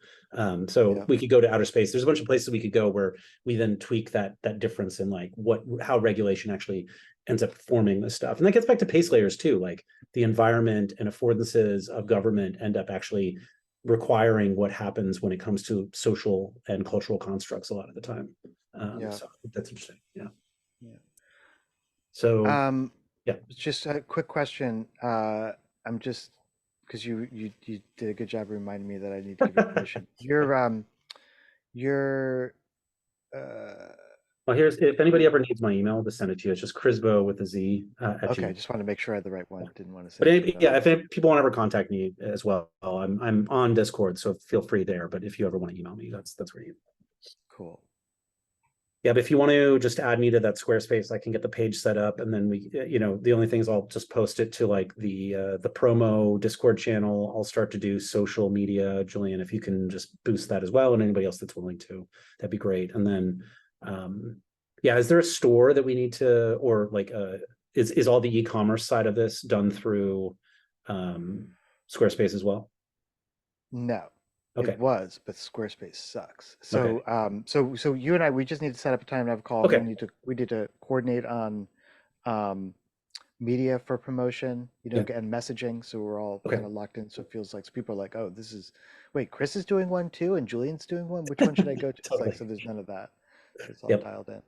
[SPEAKER 3] So we could go to outer space. There's a bunch of places we could go where we then tweak that difference in like how regulation actually ends up forming this stuff. And that gets back to pace layers too. Like the environment and affordances of government end up actually requiring what happens when it comes to social and cultural constructs a lot of the time. So that's interesting. Yeah. So
[SPEAKER 6] just a quick question. I'm just, because you did a good job reminding me that I need to give you permission.
[SPEAKER 3] Well, here's, if anybody ever needs my email to send it to you, it's just Crisbo with a Z.
[SPEAKER 6] Okay, I just want to make sure I had the right one. Didn't want to say.
[SPEAKER 3] But if people want to ever contact me as well, I'm on Discord, so feel free there. But if you ever want to email me, that's where you.
[SPEAKER 6] Cool.
[SPEAKER 3] Yeah, but if you want to just add me to that Squarespace, I can get the page set up, and then we, the only thing is I'll just post it to like the promo Discord channel. I'll start to do social media, Julian. If you can just boost that as well, and anybody else that's willing to, that'd be great. And then, is there a store that we need to, or like, is all the e-commerce side of this done through Squarespace as well?
[SPEAKER 6] No.
[SPEAKER 3] Okay.
[SPEAKER 6] It was, but Squarespace sucks. So, so you and I, we just need to set up a time and have a call.
[SPEAKER 3] Okay.
[SPEAKER 6] We need to coordinate on media for promotion, and messaging. So we're all kind of locked in. So it feels like, so people are like, oh, wait, Chris is doing one too, and Julian's doing one. Which one should I go to?
[SPEAKER 3] Totally.
[SPEAKER 6] It's like, so there's none of that. It's all dialed in.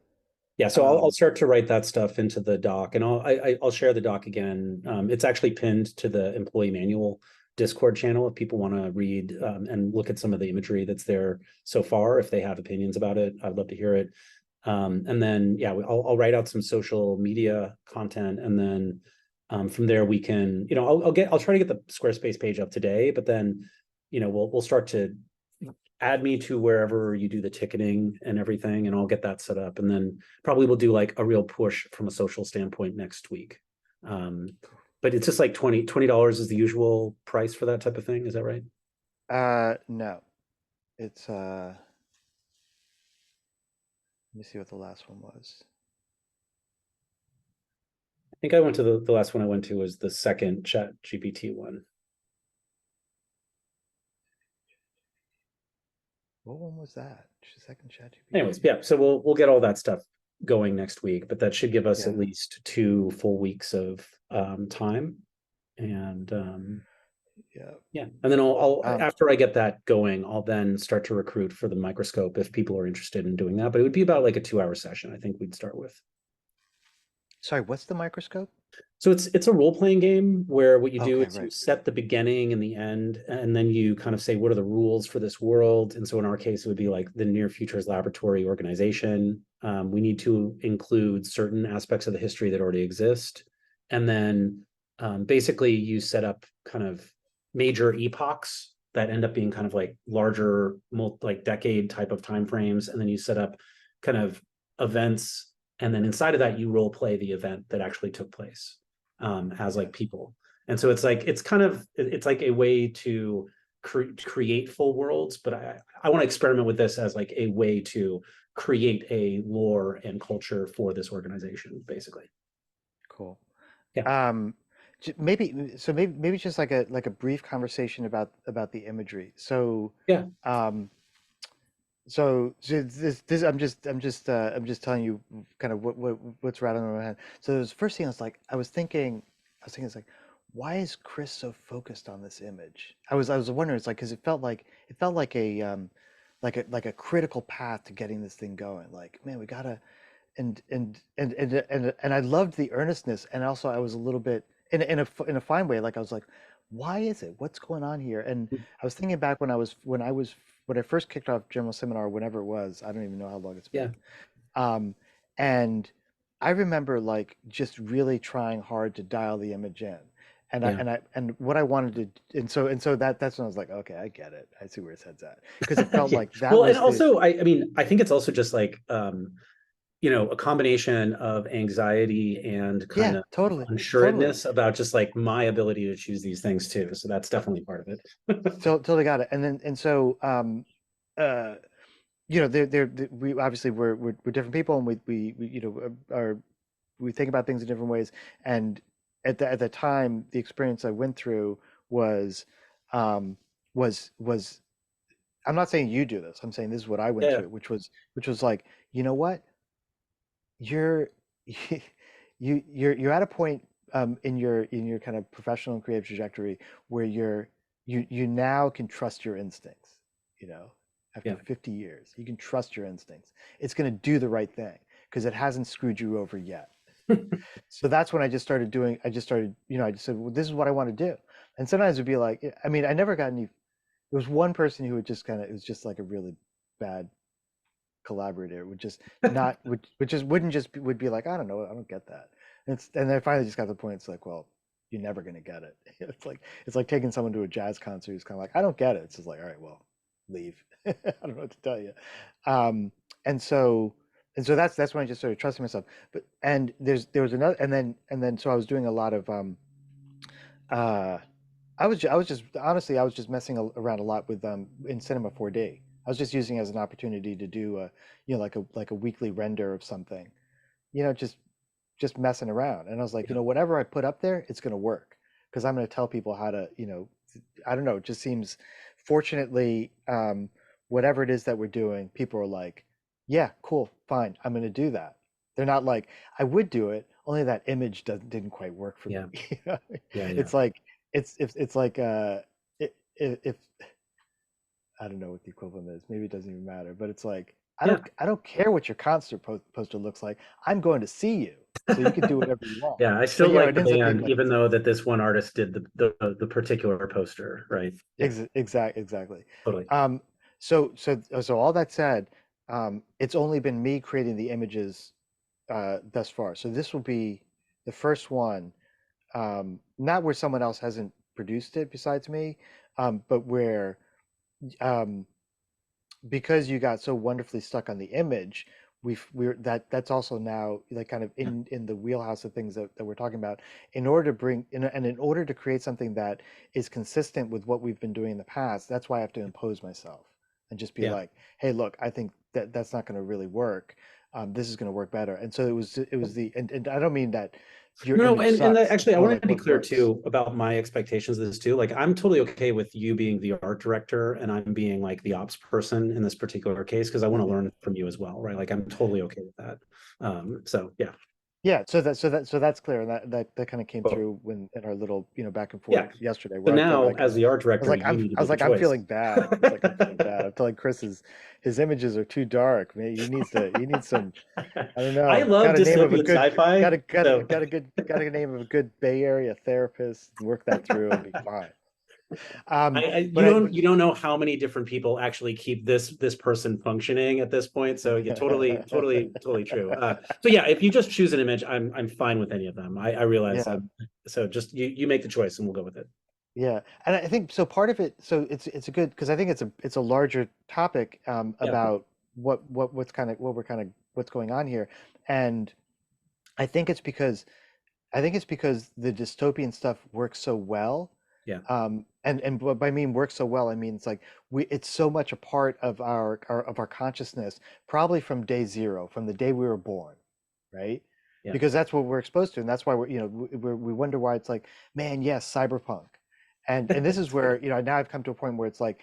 [SPEAKER 3] Yeah, so I'll start to write that stuff into the doc, and I'll share the doc again. It's actually pinned to the employee manual Discord channel if people want to read and look at some of the imagery that's there so far. If they have opinions about it, I'd love to hear it. And then I'll write out some social media content, and then from there we can, I'll try to get the Squarespace page up today, but then we'll start to add me to wherever you do the ticketing and everything, and I'll get that set up, and then probably we'll do like a real push from a social standpoint next week. But it's just like $20 is the usual price for that type of thing. Is that right?
[SPEAKER 6] No, it's let me see what the last one was.
[SPEAKER 3] I think I went to the last one I went to was the second Chat GPT one.
[SPEAKER 6] What one was that? Second Chat GPT.
[SPEAKER 3] Anyways, so we'll get all that stuff going next week, but that should give us at least 2 full weeks of time. And and then I'll after I get that going, I'll then start to recruit for the microscope if people are interested in doing that. But it would be about like a 2-hour session, I think we'd start with.
[SPEAKER 6] Sorry, what's the microscope?
[SPEAKER 3] So it's a role-playing game where what you do is you set the beginning and the end, and then you kind of say, what are the rules for this world? And so in our case, it would be like the Near Futures Laboratory organization. We need to include certain aspects of the history that already exist. And then basically you set up kind of major epochs that end up being kind of like larger, like decade type of timeframes. And then you set up kind of events. And then inside of that, you role play the event that actually took place as like people. And so it's like a way to create full worlds, but I want to experiment with this as like a way to create a lore and culture for this organization, basically. Cool.
[SPEAKER 6] Yeah. Maybe just like a brief conversation about the imagery. So So this I'm just telling you kind of what's rattling in my head. So the first thing I was thinking it's like, why is Chris so focused on this image? I was wondering, it's like, because it felt like a like a critical path to getting this thing going. Like, man, we gotta, and I loved the earnestness, and also I was a little bit in a fine way. Like I was like, why is it? What's going on here? And I was thinking back when I first kicked off General Seminar, whenever it was. I don't even know how long it's
[SPEAKER 3] Yeah.
[SPEAKER 6] been. And I remember like just really trying hard to dial the image in. And
[SPEAKER 3] Yeah.
[SPEAKER 6] and what I wanted to, and so that's when I was like, okay, I get it. I see where his head's at. Because it felt
[SPEAKER 3] Yeah.
[SPEAKER 6] like that
[SPEAKER 3] Well, and
[SPEAKER 6] was the,
[SPEAKER 3] also, I mean, I think it's also just like, a combination of anxiety and kind
[SPEAKER 6] yeah,
[SPEAKER 3] of
[SPEAKER 6] totally, totally.
[SPEAKER 3] unsureness about just like my ability to choose these things too. So that's definitely part of it.
[SPEAKER 6] So totally got it. And so uh we obviously we're different people, and we are we think about things in different ways. And at the time, the experience I went through was um was I'm not saying you do this. I'm saying this is what I went
[SPEAKER 3] Yeah.
[SPEAKER 6] through, which was like, you know what? You're you're at a point in your kind of professional and creative trajectory where you now can trust your instincts, you know, after
[SPEAKER 3] Yeah.
[SPEAKER 6] 50 years. You can trust your instincts. It's going to do the right thing because it hasn't screwed you over yet. So that's when I just started doing, I just started, I just said, well, this is what I want to do. And sometimes it'd be like, I mean, I never got any, there was one person who would just kind of, it was just like a really bad collaborator, would just not, would just, wouldn't just, would be like, I don't know, I don't get that. And then I finally just got to the point, it's like, well, you're never going to get it. It's like taking someone to a jazz concert who's kind of like, I don't get it. It's just like, all right, well, leave. I don't know what to tell you. Um, and so, that's when I just started trusting myself. But, and there was another, and then, so I was doing a lot of, uh, I was just honestly I was just messing around a lot with in Cinema 4D. I was just using it as an opportunity to do a like a weekly render of something, just messing around. And I was like,
[SPEAKER 3] Yeah.
[SPEAKER 6] whatever I put up there, it's going to work because I'm going to tell people how to, I don't know. It just seems, fortunately, whatever it is that we're doing, people are like, yeah, cool, fine, I'm going to do that. They're not like, I would do it, only that image didn't quite work for me.
[SPEAKER 3] Yeah.
[SPEAKER 6] You know?
[SPEAKER 3] Yeah. Yeah.
[SPEAKER 6] It's like it's like if I don't know what the equivalent is. Maybe it doesn't even matter. But it's like
[SPEAKER 3] Yeah.
[SPEAKER 6] I don't care what your concert poster looks like. I'm going to see you, so you can do whatever you want.
[SPEAKER 3] Yeah. I
[SPEAKER 6] But
[SPEAKER 3] still like
[SPEAKER 6] it
[SPEAKER 3] the
[SPEAKER 6] ends up being
[SPEAKER 3] band,
[SPEAKER 6] like
[SPEAKER 3] even though that this one artist did the particular poster, right? Yeah.
[SPEAKER 6] exactly.
[SPEAKER 3] Totally.
[SPEAKER 6] So all that said, it's only been me creating the images thus far. So this will be the first one, not where someone else hasn't produced it besides me, but where um, because you got so wonderfully stuck on the image, that's also now like kind of in the wheelhouse of things that we're talking about. In order to in order to create something that is consistent with what we've been doing in the past, that's why I have to impose myself and just be
[SPEAKER 3] Yeah.
[SPEAKER 6] like, hey, look, I think that's not going to really work. This is going to work better. And so it was and I don't mean that your
[SPEAKER 3] No,
[SPEAKER 6] image
[SPEAKER 3] and
[SPEAKER 6] sucks.
[SPEAKER 3] actually,
[SPEAKER 6] It's
[SPEAKER 3] I
[SPEAKER 6] more
[SPEAKER 3] wanted
[SPEAKER 6] like
[SPEAKER 3] to be
[SPEAKER 6] what
[SPEAKER 3] clear
[SPEAKER 6] works.
[SPEAKER 3] too about my expectations of this too. Like, I'm totally okay with you being the art director and I'm being like the ops person in this particular case because I want to learn from you as well, right? Like, I'm totally okay with that. So yeah.
[SPEAKER 6] Yeah, so that's clear, and that kind of came
[SPEAKER 3] Cool.
[SPEAKER 6] through when in our little back and
[SPEAKER 3] Yeah.
[SPEAKER 6] forth yesterday,
[SPEAKER 3] So
[SPEAKER 6] where I felt
[SPEAKER 3] now,
[SPEAKER 6] like
[SPEAKER 3] as the art
[SPEAKER 6] I was
[SPEAKER 3] director,
[SPEAKER 6] like
[SPEAKER 3] you need to
[SPEAKER 6] I was
[SPEAKER 3] make a
[SPEAKER 6] like I'm
[SPEAKER 3] choice.
[SPEAKER 6] feeling bad. I was like I'm feeling bad. I'm telling Chris his images are too dark. Man, he needs some, I don't
[SPEAKER 3] I
[SPEAKER 6] know.
[SPEAKER 3] love
[SPEAKER 6] Got a name of a
[SPEAKER 3] dystopian
[SPEAKER 6] good
[SPEAKER 3] sci-fi. So
[SPEAKER 6] got a name of a good Bay Area therapist. Work that through and be fine. But
[SPEAKER 3] you don't know how many different people actually keep this person functioning at this point. So yeah, totally true. So yeah, if you just choose an image, I'm fine with any of them. I realize
[SPEAKER 6] yeah.
[SPEAKER 3] so just you make the choice and we'll go with it.
[SPEAKER 6] Yeah, and I think so. Part of it, so it's a good because I think it's a larger topic
[SPEAKER 3] Yeah.
[SPEAKER 6] about what's going on here, and I think it's because the dystopian stuff works so well.
[SPEAKER 3] Yeah.
[SPEAKER 6] And what I mean works so well, I mean it's like it's so much a part of our consciousness, probably from day zero, from the day we were born, right?
[SPEAKER 3] Yeah.
[SPEAKER 6] Because that's what we're exposed to, and that's why we wonder why it's like, man, yes, cyberpunk, and this is where now I've come to a point where it's like,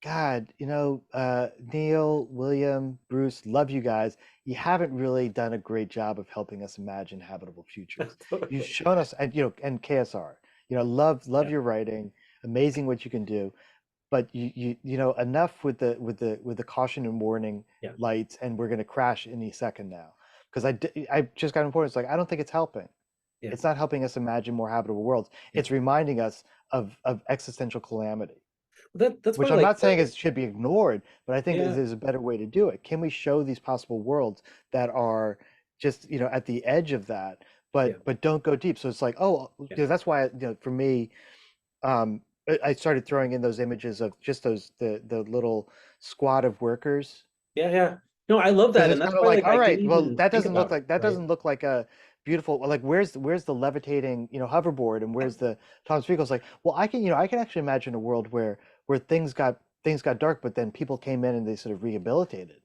[SPEAKER 6] God, Neil, William, Bruce, love you guys. You haven't really done a great job of helping us imagine habitable futures. You've shown us, and KSR, love
[SPEAKER 3] Yeah.
[SPEAKER 6] your writing, amazing what you can do, but you know, enough with the caution and warning
[SPEAKER 3] Yeah.
[SPEAKER 6] lights, and we're going to crash any second now. Because I just got important. It's like, I don't think it's helping.
[SPEAKER 3] Yeah.
[SPEAKER 6] It's not helping us imagine more habitable worlds.
[SPEAKER 3] Yeah.
[SPEAKER 6] It's reminding us of existential calamity,
[SPEAKER 3] That's
[SPEAKER 6] which
[SPEAKER 3] why,
[SPEAKER 6] I'm
[SPEAKER 3] like,
[SPEAKER 6] not saying it should be ignored, but I think
[SPEAKER 3] yeah.
[SPEAKER 6] there's a better way to do it. Can we show these possible worlds that are just, you know, at the edge of that,
[SPEAKER 3] Yeah.
[SPEAKER 6] but don't go deep? So it's like, oh,
[SPEAKER 3] Yeah.
[SPEAKER 6] you know, that's why, you know, for me, I started throwing in those images of just the little squad of workers.
[SPEAKER 3] Yeah. No, I love
[SPEAKER 6] Because
[SPEAKER 3] that,
[SPEAKER 6] it's
[SPEAKER 3] and that's
[SPEAKER 6] kind of
[SPEAKER 3] why,
[SPEAKER 6] like,
[SPEAKER 3] like,
[SPEAKER 6] all
[SPEAKER 3] I
[SPEAKER 6] right,
[SPEAKER 3] didn't
[SPEAKER 6] well,
[SPEAKER 3] even
[SPEAKER 6] that
[SPEAKER 3] think
[SPEAKER 6] doesn't look
[SPEAKER 3] about it,
[SPEAKER 6] like, that
[SPEAKER 3] right?
[SPEAKER 6] doesn't look like a beautiful, like, where's the levitating, you know, hoverboard, and where's the Tom Spiegel's like, well, I can, you know, I can actually imagine a world where things got dark, but then people came in and they sort of rehabilitated.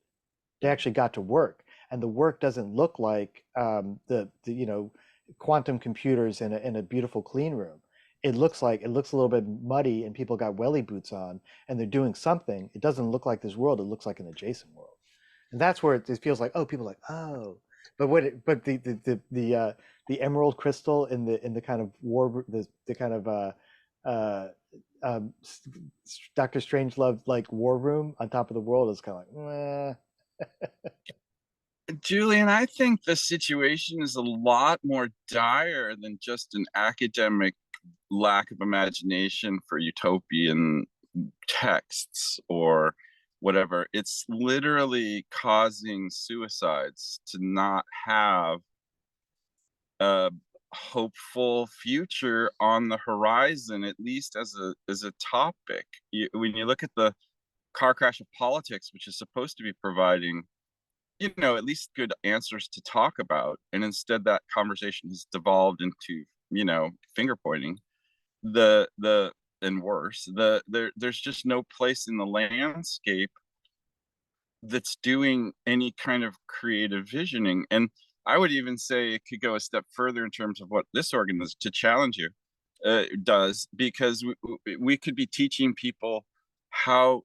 [SPEAKER 6] They actually got to work, and the work doesn't look like the you know, quantum computers in a beautiful clean room. It looks like, it looks a little bit muddy, and people got welly boots on, and they're doing something. It doesn't look like this world. It looks like an adjacent world. And that's where it feels like, oh, people are like, oh, but the emerald crystal in the kind of the kind of uh Dr. Strangelove like war room on top of the world is kind of like,
[SPEAKER 7] Julian, I think the situation is a lot more dire than just an academic lack of imagination for utopian texts or whatever. It's literally causing suicides to not have a hopeful future on the horizon, at least as a topic. When you look at the car crash of politics, which is supposed to be providing, you know, at least good answers to talk about, and instead that conversation has devolved into, you know, finger pointing, and worse, there's just no place in the landscape that's doing any kind of creative visioning. And I would even say it could go a step further in terms of what this organization, to challenge you, does, because we could be teaching people how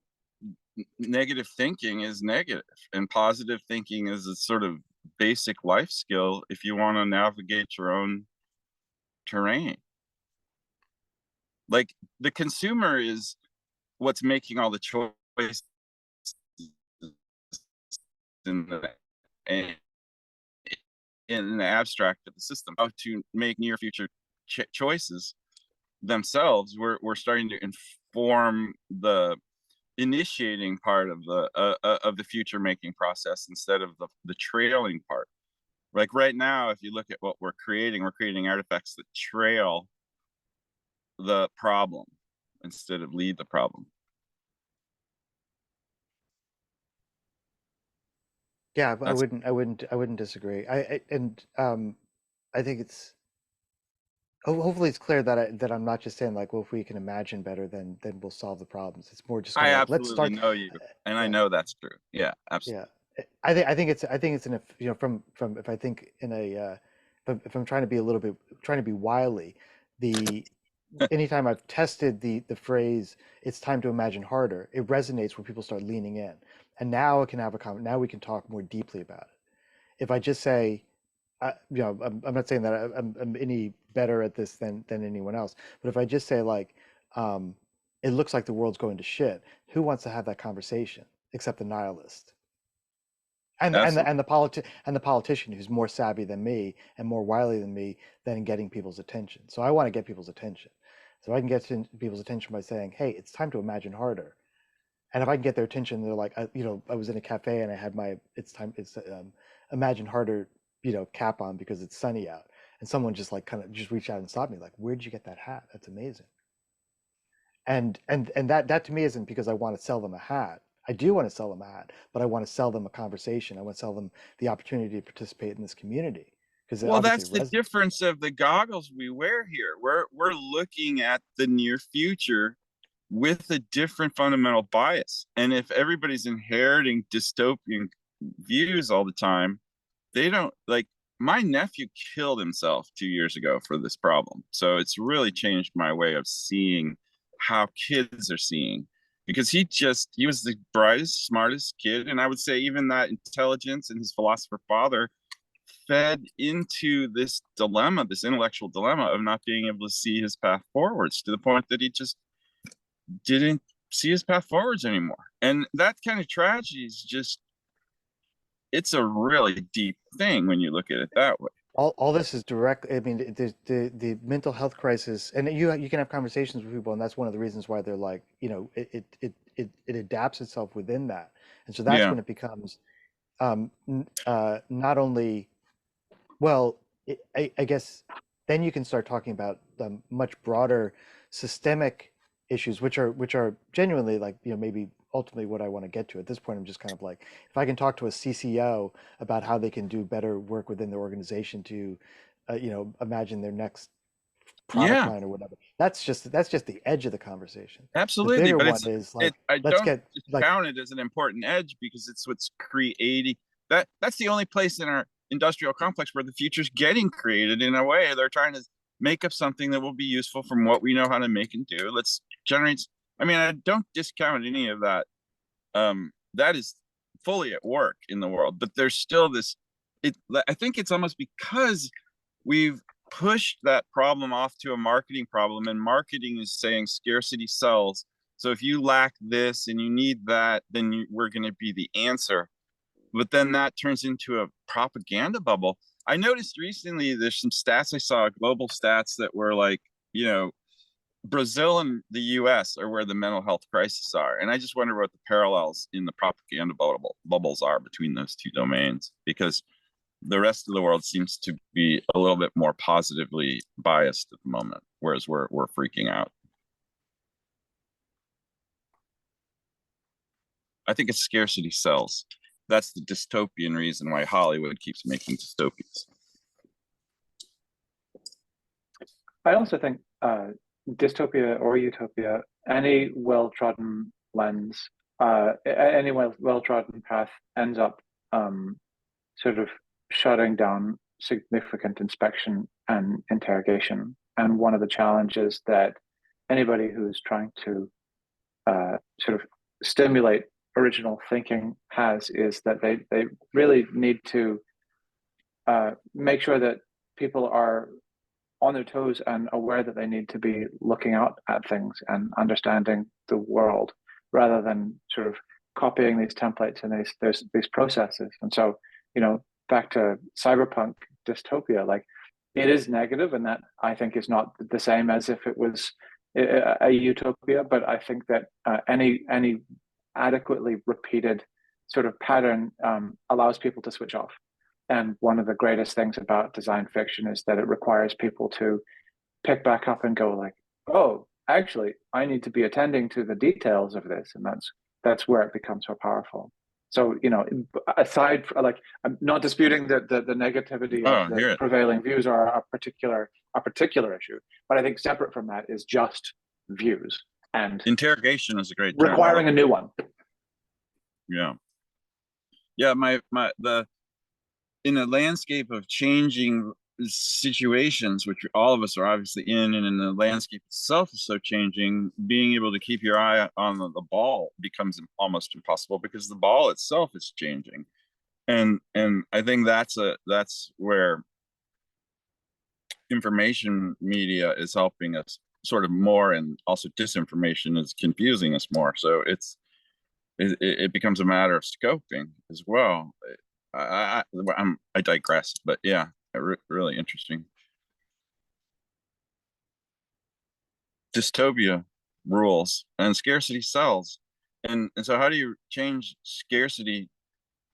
[SPEAKER 7] negative thinking is negative and positive thinking is a sort of basic life skill if you want to navigate your own terrain. Like, the consumer is what's making all the choices in the in the abstract of the system. How to make near future choices themselves, we're starting to inform the initiating part of the future making process instead of the trailing part. Like right now, if you look at what we're creating artifacts that trail the problem instead of lead the problem.
[SPEAKER 6] yeah, I
[SPEAKER 7] That's
[SPEAKER 6] wouldn't disagree. I think it's, hopefully it's clear that I'm not just saying like, well, if we can imagine better, then we'll solve the problems. It's more just
[SPEAKER 7] I
[SPEAKER 6] kind of like, let's
[SPEAKER 7] absolutely
[SPEAKER 6] start.
[SPEAKER 7] know you, and I
[SPEAKER 6] Yeah,
[SPEAKER 7] know that's true. Yeah, absolutely.
[SPEAKER 6] yeah. I think it's in a, you know, from if I think in a if I'm trying to be a little bit, trying to be wily, the anytime I've tested the phrase "it's time to imagine harder," it resonates when people start leaning in, and now I can have now we can talk more deeply about it. If I just say, you know, I'm not saying that I'm any better at this than anyone else, but if I just say like, it looks like the world's going to shit, who wants to have that conversation except the nihilist?
[SPEAKER 7] Absolutely.
[SPEAKER 6] And the politician who's more savvy than me and more wily than me than getting people's attention. So I want to get people's attention. So I can get people's attention by saying, "Hey, it's time to imagine harder." And if I can get their attention, they're like, you know, I was in a cafe and I had my it's imagine harder, you know, cap on because it's sunny out, and someone just like kind of just reached out and stopped me, like, "Where'd you get that hat? That's amazing." And that to me isn't because I want to sell them a hat. I do want to sell them a hat, but I want to sell them a conversation. I want to sell them the opportunity to participate in this community because
[SPEAKER 7] Well,
[SPEAKER 6] obviously
[SPEAKER 7] that's
[SPEAKER 6] it
[SPEAKER 7] the
[SPEAKER 6] resonates.
[SPEAKER 7] difference of the goggles we wear here. We're looking at the near future with a different fundamental bias. And if everybody's inheriting dystopian views all the time, they don't, like, my nephew killed himself 2 years ago for this problem. So it's really changed my way of seeing how kids are seeing, because he was the brightest, smartest kid. And I would say even that intelligence and his philosopher father fed into this dilemma, this intellectual dilemma of not being able to see his path forwards, to the point that he just didn't see his path forwards anymore. And that kind of tragedy is just, it's a really deep thing when you look at it that way.
[SPEAKER 6] All this is direct. I mean, the mental health crisis, and you can have conversations with people, and that's one of the reasons why they're like, you know, it adapts itself within that, and so that's
[SPEAKER 7] Yeah.
[SPEAKER 6] when it becomes not only, well, I guess then you can start talking about much broader systemic issues, which are genuinely like, you know, maybe ultimately what I want to get to. At this point, I'm just kind of like, if I can talk to a CCO about how they can do better work within their organization to, you know, imagine their next product
[SPEAKER 7] Yeah.
[SPEAKER 6] line or whatever. That's just the edge of the conversation.
[SPEAKER 7] Absolutely,
[SPEAKER 6] The bigger
[SPEAKER 7] but
[SPEAKER 6] one is like,
[SPEAKER 7] I
[SPEAKER 6] let's
[SPEAKER 7] don't
[SPEAKER 6] get like,
[SPEAKER 7] count it as an important edge because it's what's creating that's the only place in our industrial complex where the future's getting created. In a way, they're trying to make up something that will be useful from what we know how to make and do. Let's generate. I mean, I don't discount any of that. That is fully at work in the world, but there's still this. I think it's almost because we've pushed that problem off to a marketing problem, and marketing is saying scarcity sells. So if you lack this and you need that, then we're going to be the answer. But then that turns into a propaganda bubble. I noticed recently there's some stats I saw, global stats that were like, you know, Brazil and the US are where the mental health crises are. And I just wonder what the parallels in the propaganda bubbles are between those two domains, because the rest of the world seems to be a little bit more positively biased at the moment, whereas we're freaking out. I think it's scarcity sells. That's the dystopian reason why Hollywood keeps making dystopias.
[SPEAKER 4] I also think dystopia or utopia, any well-trodden lens, any well-trodden path ends up sort of shutting down significant inspection and interrogation. And one of the challenges that anybody who's trying to sort of stimulate original thinking has is that they really need to make sure that people are on their toes and aware that they need to be looking out at things and understanding the world rather than sort of copying these templates and these processes. And so, you know, back to cyberpunk dystopia, like it is negative, and that I think is not the same as if it was a utopia. But I think that any adequately repeated sort of pattern allows people to switch off. And one of the greatest things about design fiction is that it requires people to pick back up and go like, oh, actually, I need to be attending to the details of this. And that's where it becomes so powerful. So, you know, aside from, like, I'm not disputing that the negativity of the prevailing views are a particular issue, but I think separate from that is just views, and
[SPEAKER 7] interrogation is a great term.
[SPEAKER 4] Requiring a new one.
[SPEAKER 7] Yeah. In a landscape of changing situations, which all of us are obviously in, and in the landscape itself is so changing, being able to keep your eye on the ball becomes almost impossible because the ball itself is changing. And I think that's where information media is helping us sort of more, and also disinformation is confusing us more. So it becomes a matter of scoping as well. I digress, but yeah, really interesting. Dystopia rules and scarcity sells. And so how do you change scarcity?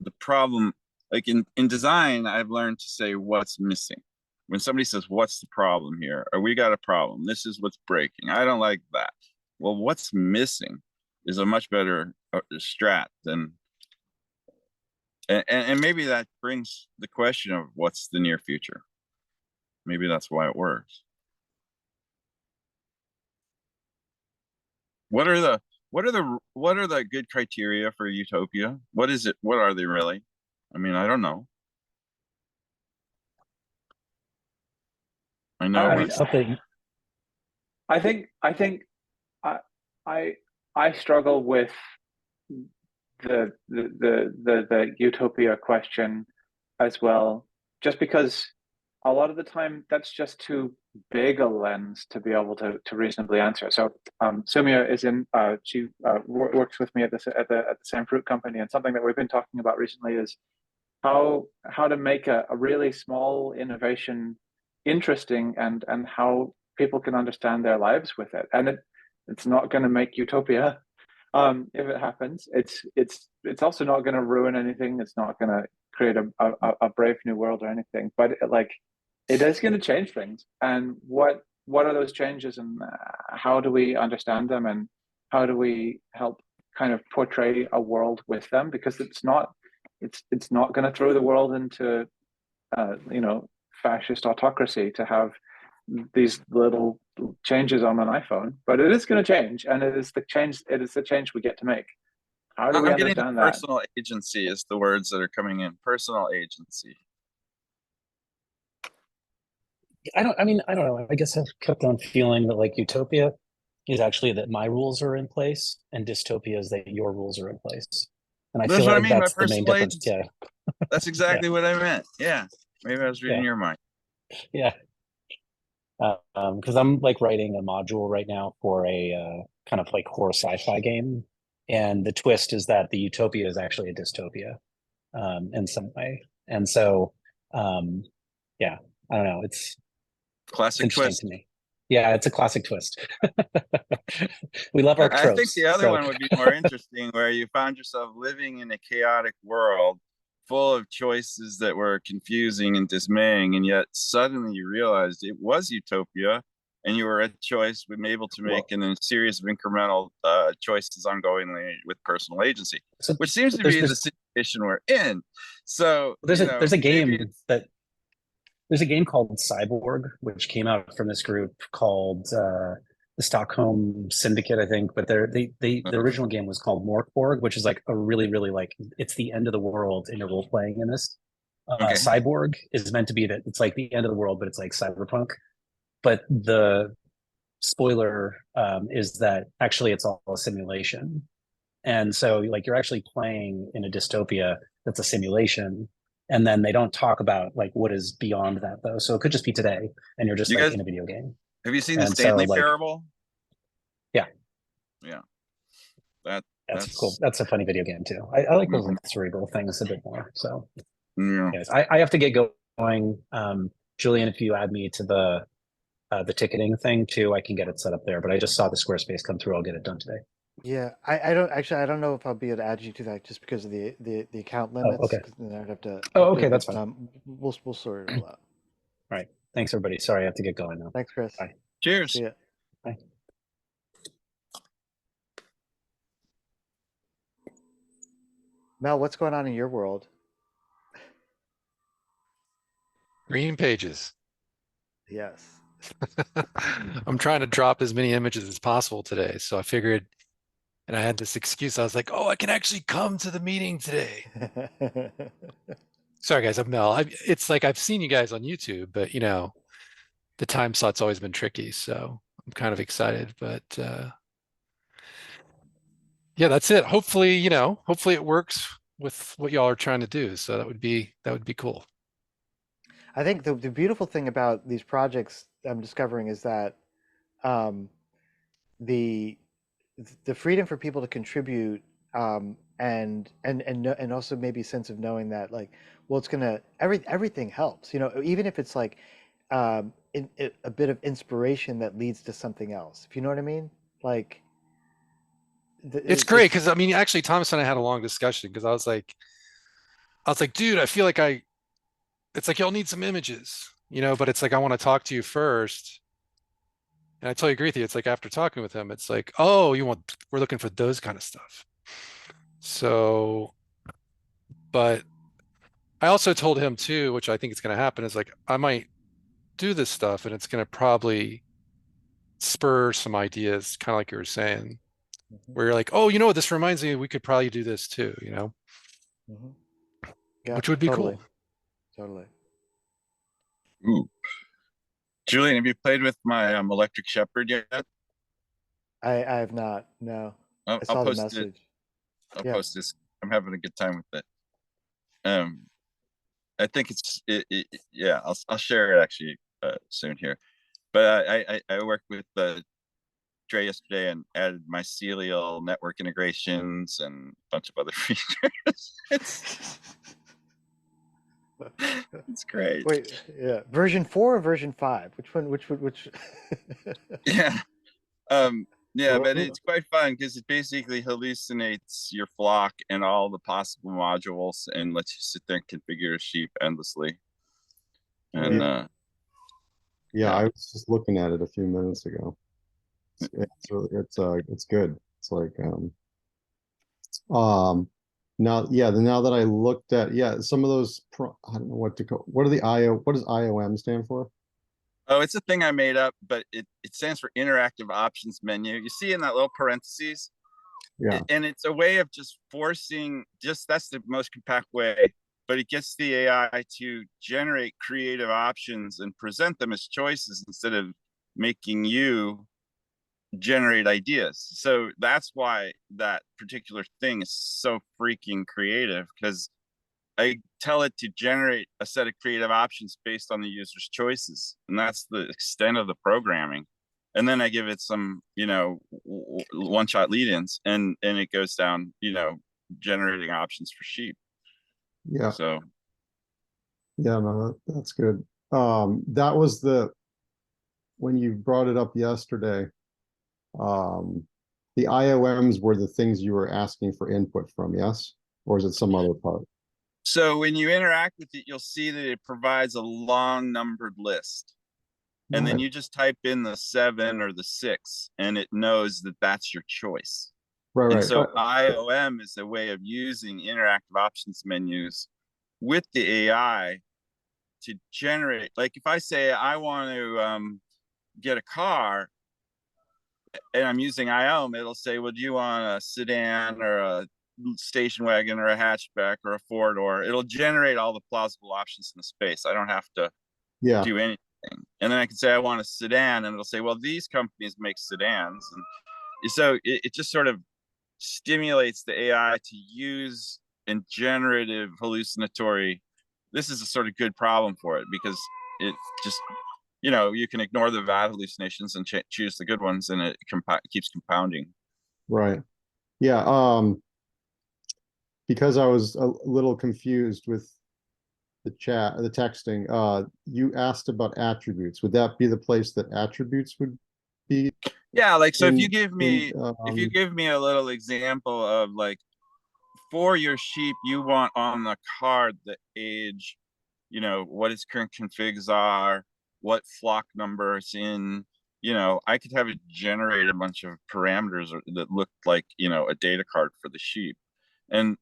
[SPEAKER 7] The problem, like in design, I've learned to say what's missing. When somebody says, what's the problem here? Or we got a problem. This is what's breaking. I don't like that. Well, what's missing is a much better strat than, and maybe that brings the question of what's the near future. Maybe that's why it works. What are the good criteria for utopia? What is it? What are they really? I mean, I don't know. I know.
[SPEAKER 4] I think I struggle with the utopia question as well, just because a lot of the time that's just too big a lens to be able to reasonably answer. So Sumia is in. She works with me at the same fruit company, and something that we've been talking about recently is how to make a really small innovation interesting, and how people can understand their lives with it. And it's not going to make utopia if it happens. It's also not going to ruin anything. It's not going to create a brave new world or anything. But it is going to change things. And what are those changes, and how do we understand them, and how do we help kind of portray a world with them? Because it's not going to throw the world into fascist autocracy to have these little changes on an iPhone, but it is going to change, and it is the change we get to make. How do we
[SPEAKER 7] I'm getting
[SPEAKER 4] understand that?
[SPEAKER 7] personal agency is the words that are coming in. Personal agency.
[SPEAKER 3] I don't know. I guess I've kept on feeling that like utopia is actually that my rules are in place, and dystopia is that your rules are in place. And I
[SPEAKER 7] That's
[SPEAKER 3] feel
[SPEAKER 7] what I
[SPEAKER 3] like
[SPEAKER 7] mean by
[SPEAKER 3] that's the main
[SPEAKER 7] personal
[SPEAKER 3] difference.
[SPEAKER 7] agency.
[SPEAKER 3] Yeah.
[SPEAKER 7] That's exactly what I meant. Yeah. Maybe I was reading your mind.
[SPEAKER 3] Yeah. Because I'm like writing a module right now for a kind of like horror sci-fi game, and the twist is that the utopia is actually a dystopia in some way. And so yeah, I don't know, it's
[SPEAKER 7] Classic
[SPEAKER 3] interesting
[SPEAKER 7] twist.
[SPEAKER 3] to me. Yeah, it's a classic twist. We love our tropes.
[SPEAKER 7] I think the other one would be more interesting, where you found yourself living in a chaotic world full of choices that were confusing and dismaying, and yet suddenly you realized it was utopia, and you were a choice able to make in a series of incremental choices ongoingly with personal agency,
[SPEAKER 3] So
[SPEAKER 7] which seems to be the situation we're in. So
[SPEAKER 3] there's a game that there's a game called Cyborg, which came out from this group called the Stockholm Syndicate, I think. But the original game was called Morkborg, which is like a really, really like, it's the end of the world and you're role playing in this.
[SPEAKER 7] Okay.
[SPEAKER 3] Cyborg is meant to be that it's like the end of the world, but it's like cyberpunk. But the spoiler is that actually it's all a simulation. And so like you're actually playing in a dystopia that's a simulation. And then they don't talk about like what is beyond that though. So it could just be today and you're just
[SPEAKER 7] You
[SPEAKER 3] like
[SPEAKER 7] guys,
[SPEAKER 3] in a video game.
[SPEAKER 7] have you seen the
[SPEAKER 3] And
[SPEAKER 7] Stanley
[SPEAKER 3] so, like,
[SPEAKER 7] Parable?
[SPEAKER 3] Yeah.
[SPEAKER 7] Yeah.
[SPEAKER 3] That's cool. That's a funny video game too. I like those like cerebral things a bit more. So
[SPEAKER 7] Yeah.
[SPEAKER 3] yes, I have to get going. Julian, if you add me to the ticketing thing too, I can get it set up there. But I just saw the Squarespace come through. I'll get it done today.
[SPEAKER 6] Yeah, I don't know if I'll be able to add you to that just because of the account limits.
[SPEAKER 3] Oh, okay.
[SPEAKER 6] 'Cause then I'd have to.
[SPEAKER 3] Oh,
[SPEAKER 6] update
[SPEAKER 3] okay, that's
[SPEAKER 6] it, but,
[SPEAKER 3] fine.
[SPEAKER 6] we'll sort it all out.
[SPEAKER 3] All right. Thanks everybody. Sorry, I have to get going now.
[SPEAKER 6] Thanks, Chris.
[SPEAKER 3] Bye.
[SPEAKER 7] Cheers.
[SPEAKER 6] See ya.
[SPEAKER 3] Bye.
[SPEAKER 6] Mel, what's going on in your world?
[SPEAKER 8] Green pages.
[SPEAKER 6] Yes.
[SPEAKER 8] I'm trying to drop as many images as possible today. So I figured, and I had this excuse. I was like, oh, I can actually come to the meeting today. Sorry, guys, I'm Mel. It's like I've seen you guys on YouTube, but you know, the time slot's always been tricky. So I'm kind of excited, but yeah, that's it. Hopefully, you know, hopefully it works with what y'all are trying to do. So that would be cool.
[SPEAKER 6] I think the beautiful thing about these projects I'm discovering is that the freedom for people to contribute and also maybe a sense of knowing that like, well, it's gonna everything helps, you know, even if it's like a bit of inspiration that leads to something else, if you know what I mean. Like
[SPEAKER 8] It's great because I mean, actually, Thomas and I had a long discussion because I was like, dude, I feel like it's like y'all need some images, you know, but it's like I want to talk to you first. And I totally agree with you. It's like after talking with him, it's like, oh, we're looking for those kind of stuff. So, but I also told him too, which I think is going to happen, is like I might do this stuff and it's going to probably spur some ideas, kind of like you were saying, where you're like, oh, you know what, this reminds me, we could probably do this too, you know,
[SPEAKER 6] Yeah,
[SPEAKER 8] which would be
[SPEAKER 6] totally.
[SPEAKER 8] cool.
[SPEAKER 6] Totally.
[SPEAKER 7] Ooh. Julian, have you played with my electric shepherd yet?
[SPEAKER 6] I have not. No. I saw
[SPEAKER 7] I'll
[SPEAKER 6] the
[SPEAKER 7] post
[SPEAKER 6] message.
[SPEAKER 7] I'll post this. I'm having a good time with it. I think yeah, I'll share it actually soon here. But I worked with Dre yesterday and added mycelial network integrations and a bunch of other features. It's great.
[SPEAKER 6] Wait, yeah, version 4 or version 5? Which one? Which?
[SPEAKER 7] Yeah. Yeah,
[SPEAKER 6] Well,
[SPEAKER 7] but it's quite fun because it basically hallucinates your flock and all the possible modules and lets you sit there and configure a sheep endlessly. And
[SPEAKER 9] yeah,
[SPEAKER 7] yeah.
[SPEAKER 9] I was just looking at it a few minutes ago. It's good. It's like now that I looked at some of those I don't know what to call, what does IOM stand for?
[SPEAKER 7] Oh, it's a thing I made up, but it stands for interactive options menu. You see in that little parentheses?
[SPEAKER 9] Yeah.
[SPEAKER 7] And it's a way of just forcing, that's the most compact way, but it gets the AI to generate creative options and present them as choices instead of making you generate ideas. So that's why that particular thing is so freaking creative, because I tell it to generate a set of creative options based on the user's choices. And that's the extent of the programming. And then I give it some, one-shot lead-ins and it goes down, generating options for sheep.
[SPEAKER 9] Yeah.
[SPEAKER 7] So.
[SPEAKER 9] Yeah, no, that's good. That was when you brought it up yesterday, the IOMs were the things you were asking for input from, yes? Or is it some other part?
[SPEAKER 7] So when you interact with it, you'll see that it provides a long numbered list. And then you just type in the 7 or the 6, and it knows that that's your choice.
[SPEAKER 9] Right,
[SPEAKER 7] and
[SPEAKER 9] right.
[SPEAKER 7] so IOM is a way of using interactive options menus with the AI to generate. Like if I say I want to get a car, and I'm using IOM, it'll say, well, do you want a sedan or a station wagon or a hatchback or a four-door? It'll generate all the plausible options in the space. I don't have to do anything. And then I can say I want a sedan, and it'll say, well, these companies make sedans. And so it just sort of stimulates the AI to use in generative hallucinatory. This is a sort of good problem for it, because it just, you can ignore the bad hallucinations and choose the good ones, and it keeps compounding.
[SPEAKER 9] Right. Yeah. Because I was a little confused with the texting, you asked about attributes. Would that be the place that attributes would be?
[SPEAKER 7] Yeah, like, so if you give me a little example of, like, for your sheep, you want on the card the age, what its current configs are, what flock number it's in, I could have it generate a bunch of parameters that look like, a data card for the sheep. And,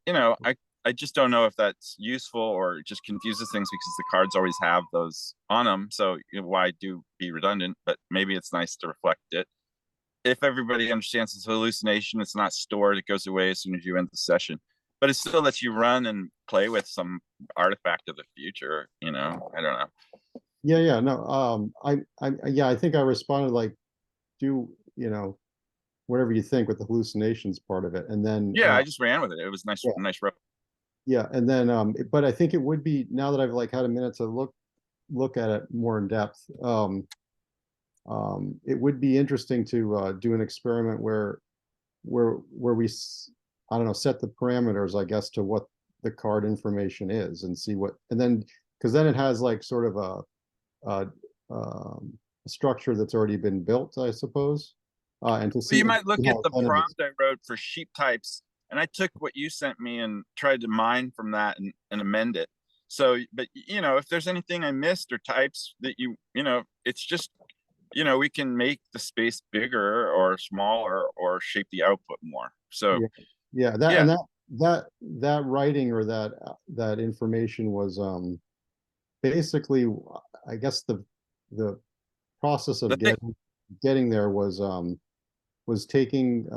[SPEAKER 7] I just don't know if that's useful or it just confuses things, because the cards always have those on them. So why be redundant? But maybe it's nice to reflect it. If everybody understands it's a hallucination, it's not stored, it goes away as soon as you end the session. But it still lets you run and play with some artifact of the future, I don't know.
[SPEAKER 9] Yeah, no, I think I responded like, do, whatever you think with the hallucinations part of it. And then
[SPEAKER 7] I just ran with it. It was nice, nice rope.
[SPEAKER 9] Yeah, and then but I think it would be, now that I've like had a minute to look at it more in depth, it would be interesting to do an experiment where we, I don't know, set the parameters, I guess, to what the card information is, and see what, and then, because then it has like sort of a structure that's already been built, I suppose. And to see,
[SPEAKER 7] you might look at the prompt I wrote for sheep types, and I took what you sent me and tried to mine from that and amend it. So, but if there's anything I missed or types that it's just, we can make the space bigger or smaller or shape the output more. So
[SPEAKER 9] and that writing or that information was basically, I guess the process of getting there was taking,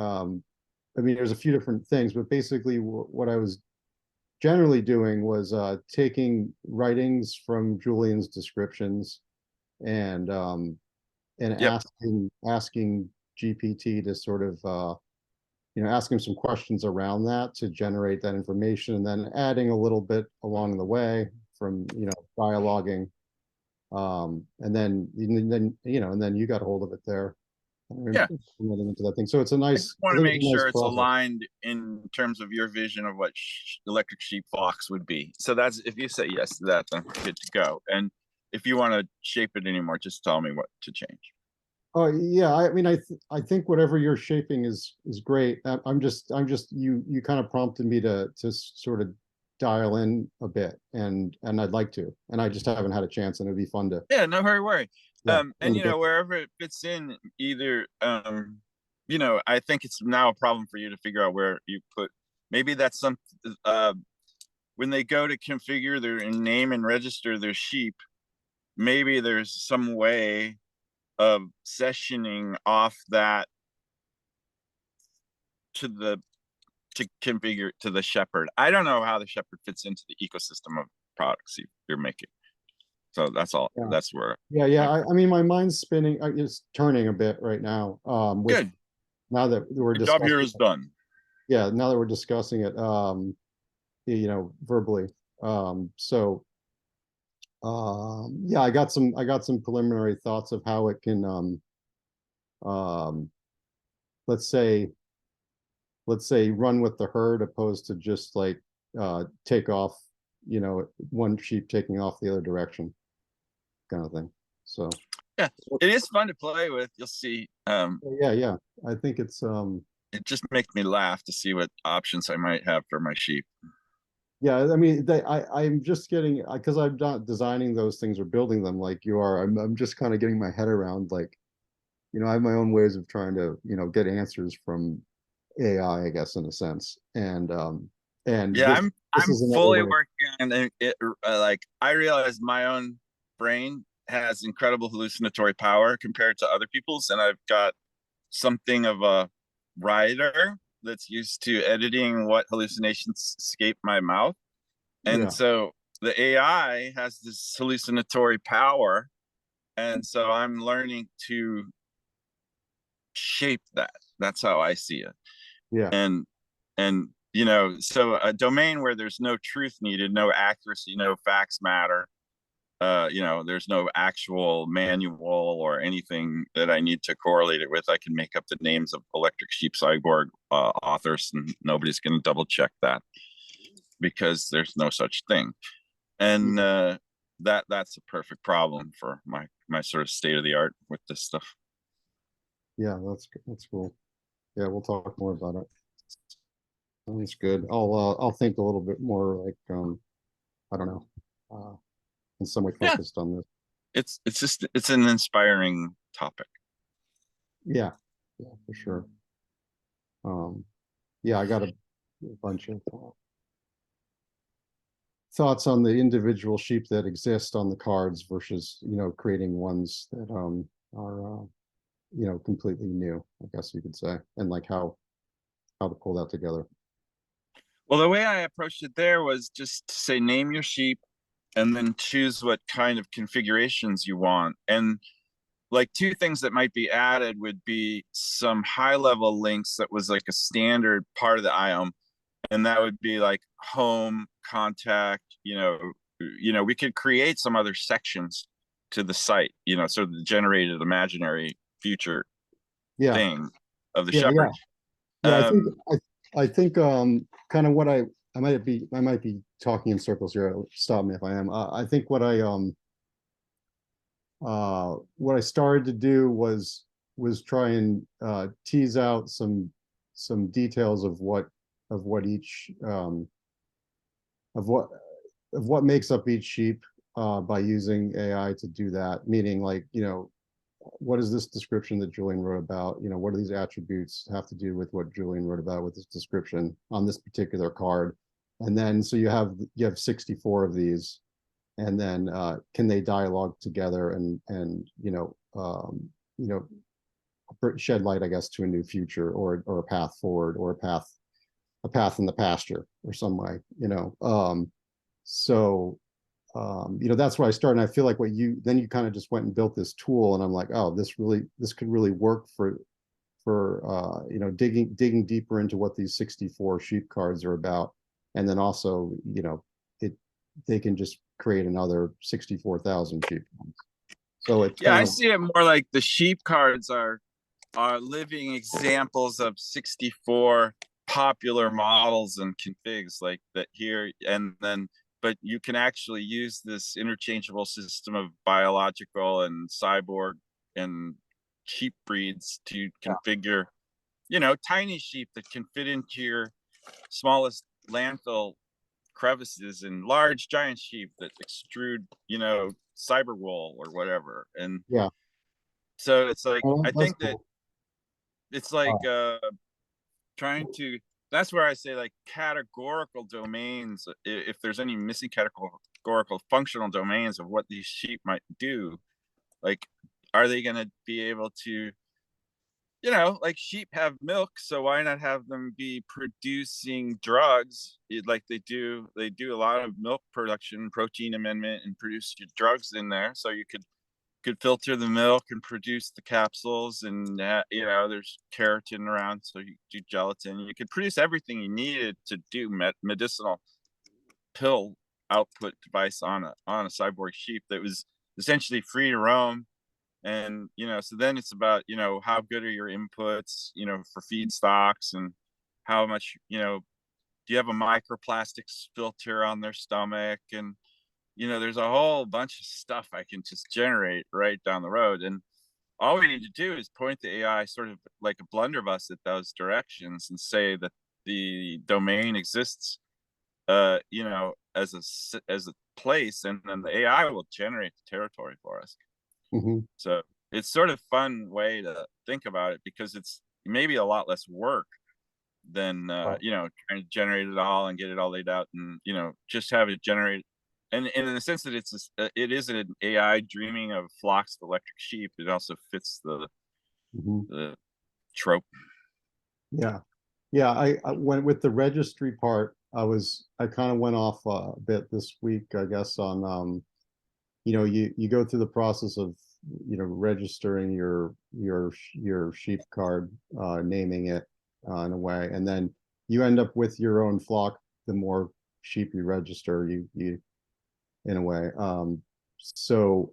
[SPEAKER 9] I mean, there's a few different things, but basically what I was generally doing was taking writings from Julian's descriptions and asking GPT to sort of ask him some questions around that to generate that information, and then adding a little bit along the way from dialoguing And then and then you got a hold of it there.
[SPEAKER 7] Yeah.
[SPEAKER 9] Into that thing. So it's a
[SPEAKER 7] I
[SPEAKER 9] nice.
[SPEAKER 7] just want
[SPEAKER 9] I
[SPEAKER 7] to
[SPEAKER 9] think
[SPEAKER 7] make
[SPEAKER 9] a nice
[SPEAKER 7] sure it's
[SPEAKER 9] process.
[SPEAKER 7] aligned in terms of your vision of what electric sheep flocks would be. So that's, if you say yes to that, then we're good to go. And if you want to shape it anymore, just tell me what to change.
[SPEAKER 9] Oh yeah, I mean, I think whatever you're shaping is great. I'm just you kind of prompted me to sort of dial in a bit, and I'd like to, and I just haven't had a chance, and it'd be fun to.
[SPEAKER 7] Yeah, no worry.
[SPEAKER 9] Yeah,
[SPEAKER 7] and wherever it fits in, either I think it's now a problem for you to figure out where you put. Maybe that's some when they go to configure their name and register their sheep. Maybe there's some way of sessioning off that to configure to the shepherd. I don't know how the shepherd fits into the ecosystem of products you're making. So that's all.
[SPEAKER 9] Yeah.
[SPEAKER 7] That's where.
[SPEAKER 9] Yeah. I mean, my mind's spinning. It's turning a bit right now.
[SPEAKER 7] Good.
[SPEAKER 9] Now that we're
[SPEAKER 7] Your job here is done.
[SPEAKER 9] Yeah. Now that we're discussing it, verbally. Yeah, I got some preliminary thoughts of how it can, let's say run with the herd opposed to just like take off, one sheep taking off the other direction, kind of thing. So
[SPEAKER 7] yeah, it is fun to play with. You'll see.
[SPEAKER 9] Yeah. I think it's
[SPEAKER 7] it just makes me laugh to see what options I might have for my sheep.
[SPEAKER 9] Yeah, I mean, I'm just getting, because I'm not designing those things or building them like you are. I'm just kind of getting my head around, like, I have my own ways of trying to, get answers from AI, I guess, in a sense. And
[SPEAKER 7] yeah,
[SPEAKER 9] this
[SPEAKER 7] I'm
[SPEAKER 9] is
[SPEAKER 7] fully
[SPEAKER 9] way.
[SPEAKER 7] working on it. Like, I realize my own brain has incredible hallucinatory power compared to other people's, and I've got something of a writer that's used to editing what hallucinations escape my mouth. And so the AI has this hallucinatory power. And so I'm learning to shape that. That's how I see it.
[SPEAKER 9] Yeah.
[SPEAKER 7] And so a domain where there's no truth needed, no accuracy, no facts matter. There's no actual manual or anything that I need to correlate it with. I can make up the names of electric sheep cyborg authors, and nobody's going to double check that because there's no such thing. And that's a perfect problem for my sort of state of the art with this stuff.
[SPEAKER 9] Yeah, that's cool. Yeah, we'll talk more about it. That's good. I'll think a little bit more, like, I don't know, in some way focused on this.
[SPEAKER 7] It's an inspiring topic.
[SPEAKER 9] Yeah, for sure. Yeah, I got a bunch of thoughts on the individual sheep that exist on the cards versus, creating ones that are completely new, I guess you could say, and like how to pull that together.
[SPEAKER 7] Well, the way I approached it there was just to say, name your sheep and then choose what kind of configurations you want. And like, two things that might be added would be some high level links that was like a standard part of the IOM. And that would be like home, contact, we could create some other sections to the site, sort of the generated imaginary future thing of the shepherd.
[SPEAKER 9] Yeah, I think kind of what I might be talking in circles here. Stop me if I am. I think what I started to do was try and tease out some details of what each of what makes up each sheep by using AI to do that. Meaning, like, what is this description that Julian wrote about? What do these attributes have to do with what Julian wrote about with this description on this particular card? And then so you have 64 of these, and then can they dialogue together and shed light, I guess, to a new future or a path forward or a path in the pasture or some way, so that's where I started. And I feel like then you kind of just went and built this tool, and I'm like, oh, this could really work for digging deeper into what these 64 sheep cards are about. And then also, they can just create another 64,000 sheep. So it's
[SPEAKER 7] Yeah,
[SPEAKER 9] kind
[SPEAKER 7] I
[SPEAKER 9] of,
[SPEAKER 7] see it more like the sheep cards are living examples of 64 popular models and configs like that here, and then but you can actually use this interchangeable system of biological and cyborg and sheep breeds to configure, you know, tiny sheep that can fit into your smallest landfill crevices, and large giant sheep that extrude, you know, cyber wool or whatever. And
[SPEAKER 9] yeah.
[SPEAKER 7] so it's like,
[SPEAKER 9] Oh,
[SPEAKER 7] I
[SPEAKER 9] that's
[SPEAKER 7] think that
[SPEAKER 9] cool.
[SPEAKER 7] it's like trying to, that's where I say like categorical domains, if there's any missing categorical functional domains of what these sheep might do, like are they going to be able to, you know, like sheep have milk, so why not have them be producing drugs like they do a lot of milk production, protein amendment, and produce your drugs in there, so you could filter the milk and produce the capsules, and you know, there's keratin around, so you do gelatin. You could produce everything you needed to do medicinal pill output device on a cyborg sheep that was essentially free to roam. And you know, so then it's about, you know, how good are your inputs, you know, for feedstocks, and how much, you know, do you have a microplastics filter on their stomach, and you know, there's a whole bunch of stuff I can just generate right down the road. And all we need to do is point the AI sort of like a blunderbuss at those directions and say that the domain exists, you know, as a place, and then the AI will generate the territory for us.
[SPEAKER 9] Mhm.
[SPEAKER 7] So it's sort of fun way to think about it, because it's maybe a lot less work than you know, trying to generate it all and get it all laid out, and you know, just have it generate. And in the sense that it is an AI dreaming of flocks of electric sheep, it also fits
[SPEAKER 9] Mhm.
[SPEAKER 7] the trope.
[SPEAKER 9] Yeah. Yeah, I went with the registry part. I kind of went off a bit this week, I guess, on you know, you go through the process of, you know, registering your sheep card, naming it in a way, and then you end up with your own flock. The more sheep you register, you in a way. So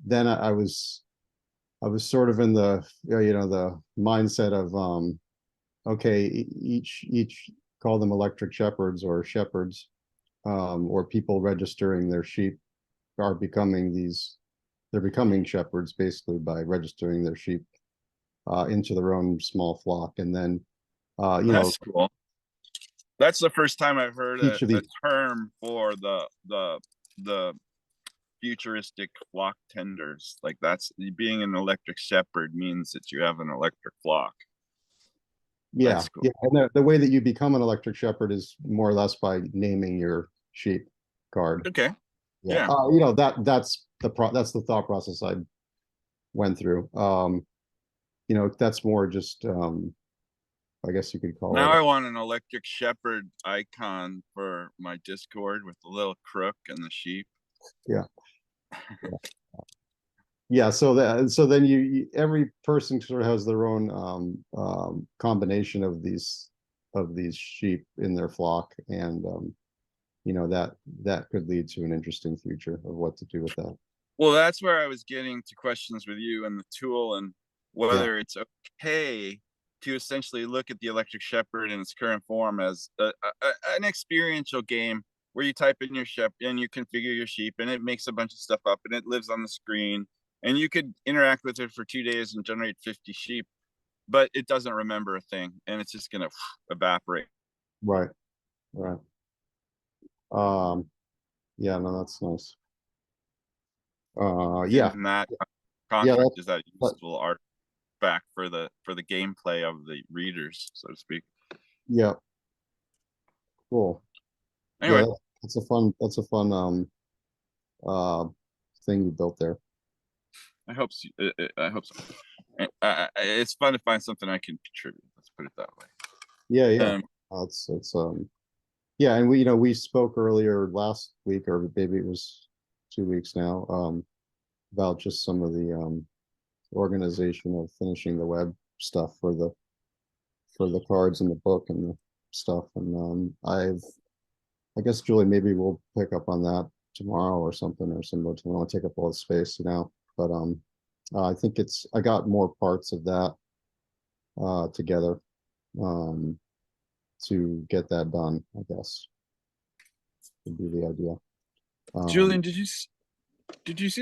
[SPEAKER 9] then I was sort of in the, you know, the mindset of okay, each call them electric shepherds or shepherds, or people registering their sheep are becoming they're becoming shepherds basically by registering their sheep into their own small flock. And then you know,
[SPEAKER 7] That's cool. That's the first time I've heard
[SPEAKER 9] each of
[SPEAKER 7] a
[SPEAKER 9] these,
[SPEAKER 7] term for the futuristic flock tenders. Like, that's being an electric shepherd means that you have an electric flock.
[SPEAKER 9] yeah,
[SPEAKER 7] That's cool.
[SPEAKER 9] yeah. And the way that you become an electric shepherd is more or less by naming your sheep card.
[SPEAKER 7] Okay.
[SPEAKER 9] Yeah.
[SPEAKER 7] Yeah.
[SPEAKER 9] You know, that's the thought process I went through. You know, that's more just I guess you could call
[SPEAKER 7] Now
[SPEAKER 9] it.
[SPEAKER 7] I want an electric shepherd icon for my Discord with the little crook and the sheep.
[SPEAKER 9] Yeah. Yeah, so then every person sort of has their own combination of these sheep in their flock, and you know, that could lead to an interesting future of what to do with that.
[SPEAKER 7] Well, that's where I was getting to questions with you and the tool, and whether it's okay to essentially look at the electric shepherd in its current form as an experiential game where you type in your sheep and you configure your sheep, and it makes a bunch of stuff up, and it lives on the screen, and you could interact with it for 2 days and generate 50 sheep, but it doesn't remember a thing, and it's just going to evaporate.
[SPEAKER 9] Right, right. Yeah, no, that's nice. Yeah,
[SPEAKER 7] And that
[SPEAKER 9] yeah,
[SPEAKER 7] construct is that useful artifact for the gameplay of the readers, so to speak.
[SPEAKER 9] yeah, cool.
[SPEAKER 7] Anyway,
[SPEAKER 9] Yeah, that's a fun thing you built there.
[SPEAKER 7] I hope so. I hope so. It's fun to find something I can contribute. Let's put it that way.
[SPEAKER 9] Yeah, yeah. It's yeah, and we, you know, we spoke earlier last week, or maybe it was 2 weeks now, about just some of the organization of finishing the web stuff for the cards and the book and the stuff. And I guess, Julie, maybe we'll pick up on that tomorrow or something, or similar to want to take up all the space, you know. But I think I got more parts of that together to get that done, I guess would be the idea.
[SPEAKER 7] Julian, did you see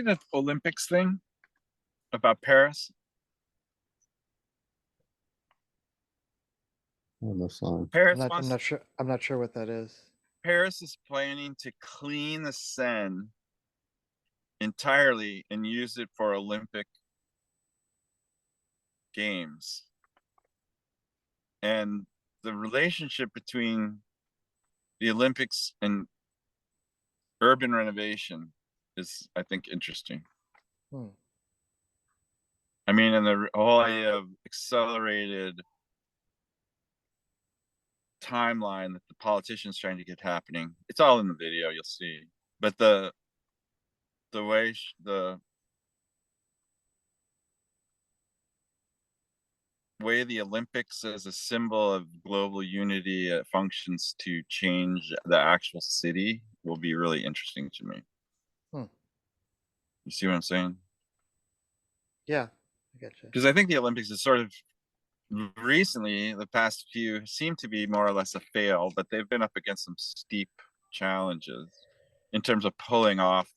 [SPEAKER 7] that Olympics thing about Paris?
[SPEAKER 9] No sign.
[SPEAKER 7] Paris
[SPEAKER 6] I'm not sure. I'm not sure what that is.
[SPEAKER 7] Paris is planning to clean the Seine entirely and use it for Olympic Games. And the relationship between the Olympics and urban renovation is, I think, interesting. I mean, and the whole idea of accelerated timeline that the politicians trying to get happening, it's all in the video, you'll see. But the way the Olympics as a symbol of global unity functions to change the actual city will be really interesting to me. You see what I'm saying?
[SPEAKER 6] Yeah, I get you.
[SPEAKER 7] Because I think the Olympics is sort of recently, the past few seem to be more or less a fail, but they've been up against some steep challenges in terms of pulling off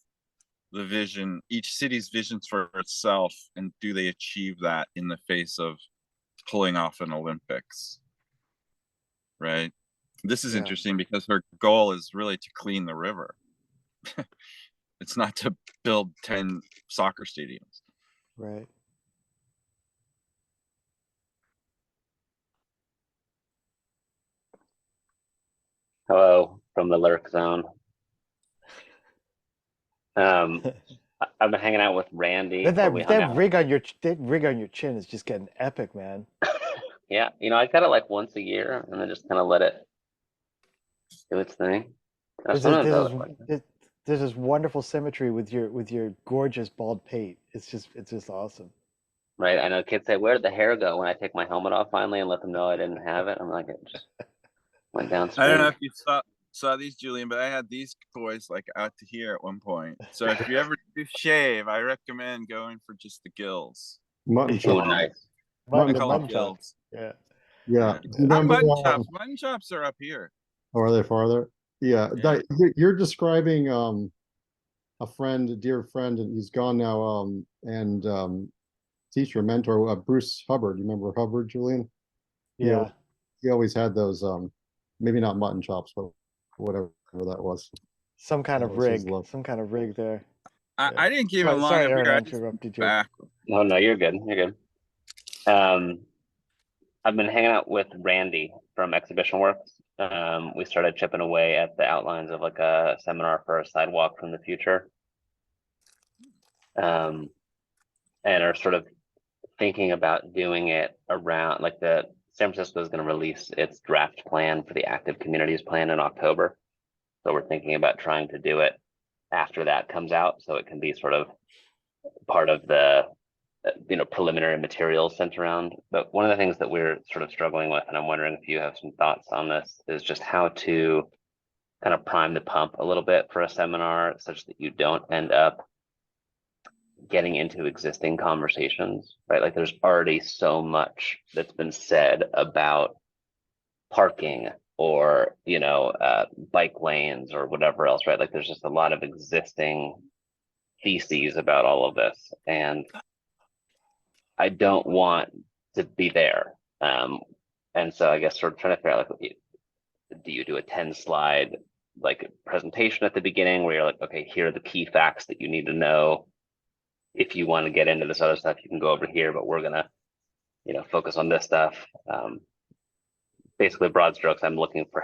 [SPEAKER 7] the vision, each city's visions for itself, and do they achieve that in the face of pulling off an Olympics, right? This is interesting because her goal is really to clean the river. It's not to build 10 soccer stadiums.
[SPEAKER 6] Right.
[SPEAKER 5] Hello from the lurk zone. I've been hanging out with Randy.
[SPEAKER 6] That rig on your chin is just getting epic, man.
[SPEAKER 5] Yeah, you know, I got it like once a year, and then just kind of let it do its thing.
[SPEAKER 6] There's this wonderful symmetry with your gorgeous bald pate. It's just awesome.
[SPEAKER 5] Right, I know kids say, "Where did the hair go?" When I take my helmet off finally and let them know I didn't have it, I'm like, it just went downstream.
[SPEAKER 7] I don't know if you saw these, Julian, but I had these boys like out to here at one point. So if you ever do shave, I recommend going for just the gills.
[SPEAKER 9] Mutton chop.
[SPEAKER 5] Nice.
[SPEAKER 6] Mutton chops.
[SPEAKER 9] Yeah.
[SPEAKER 7] Mutton chops are up here.
[SPEAKER 9] Or are they farther? Yeah. You're describing a dear friend, and he's gone now, and teacher, mentor, Bruce Hubbard. You remember Hubbard, Julian?
[SPEAKER 6] Yeah.
[SPEAKER 9] He always had those, maybe not mutton chops, but whatever that was.
[SPEAKER 6] Some kind of rig there.
[SPEAKER 7] I didn't keep him long.
[SPEAKER 6] Sorry, Aaron, I interrupted you.
[SPEAKER 5] No, you're good. You're good. I've been hanging out with Randy from Exhibition Works. We started chipping away at the outlines of like a seminar for a sidewalk from the future. And are sort of thinking about doing it around, like, the San Francisco is going to release its draft plan for the active communities plan in October. So we're thinking about trying to do it after that comes out, so it can be sort of part of the preliminary materials sent around. But one of the things that we're sort of struggling with, and I'm wondering if you have some thoughts on this, is just how to kind of prime the pump a little bit for a seminar such that you don't end up getting into existing conversations, right? Like, there's already so much that's been said about parking or, bike lanes or whatever else, right? Like, there's just a lot of existing theses about all of this. And I don't want to be there. And so I guess sort of trying to figure out, like, do you do a 10-slide like presentation at the beginning where you're like, okay, here are the key facts that you need to know. If you want to get into this other stuff, you can go over here, but we're gonna, focus on this stuff. Basically, broad strokes, I'm looking for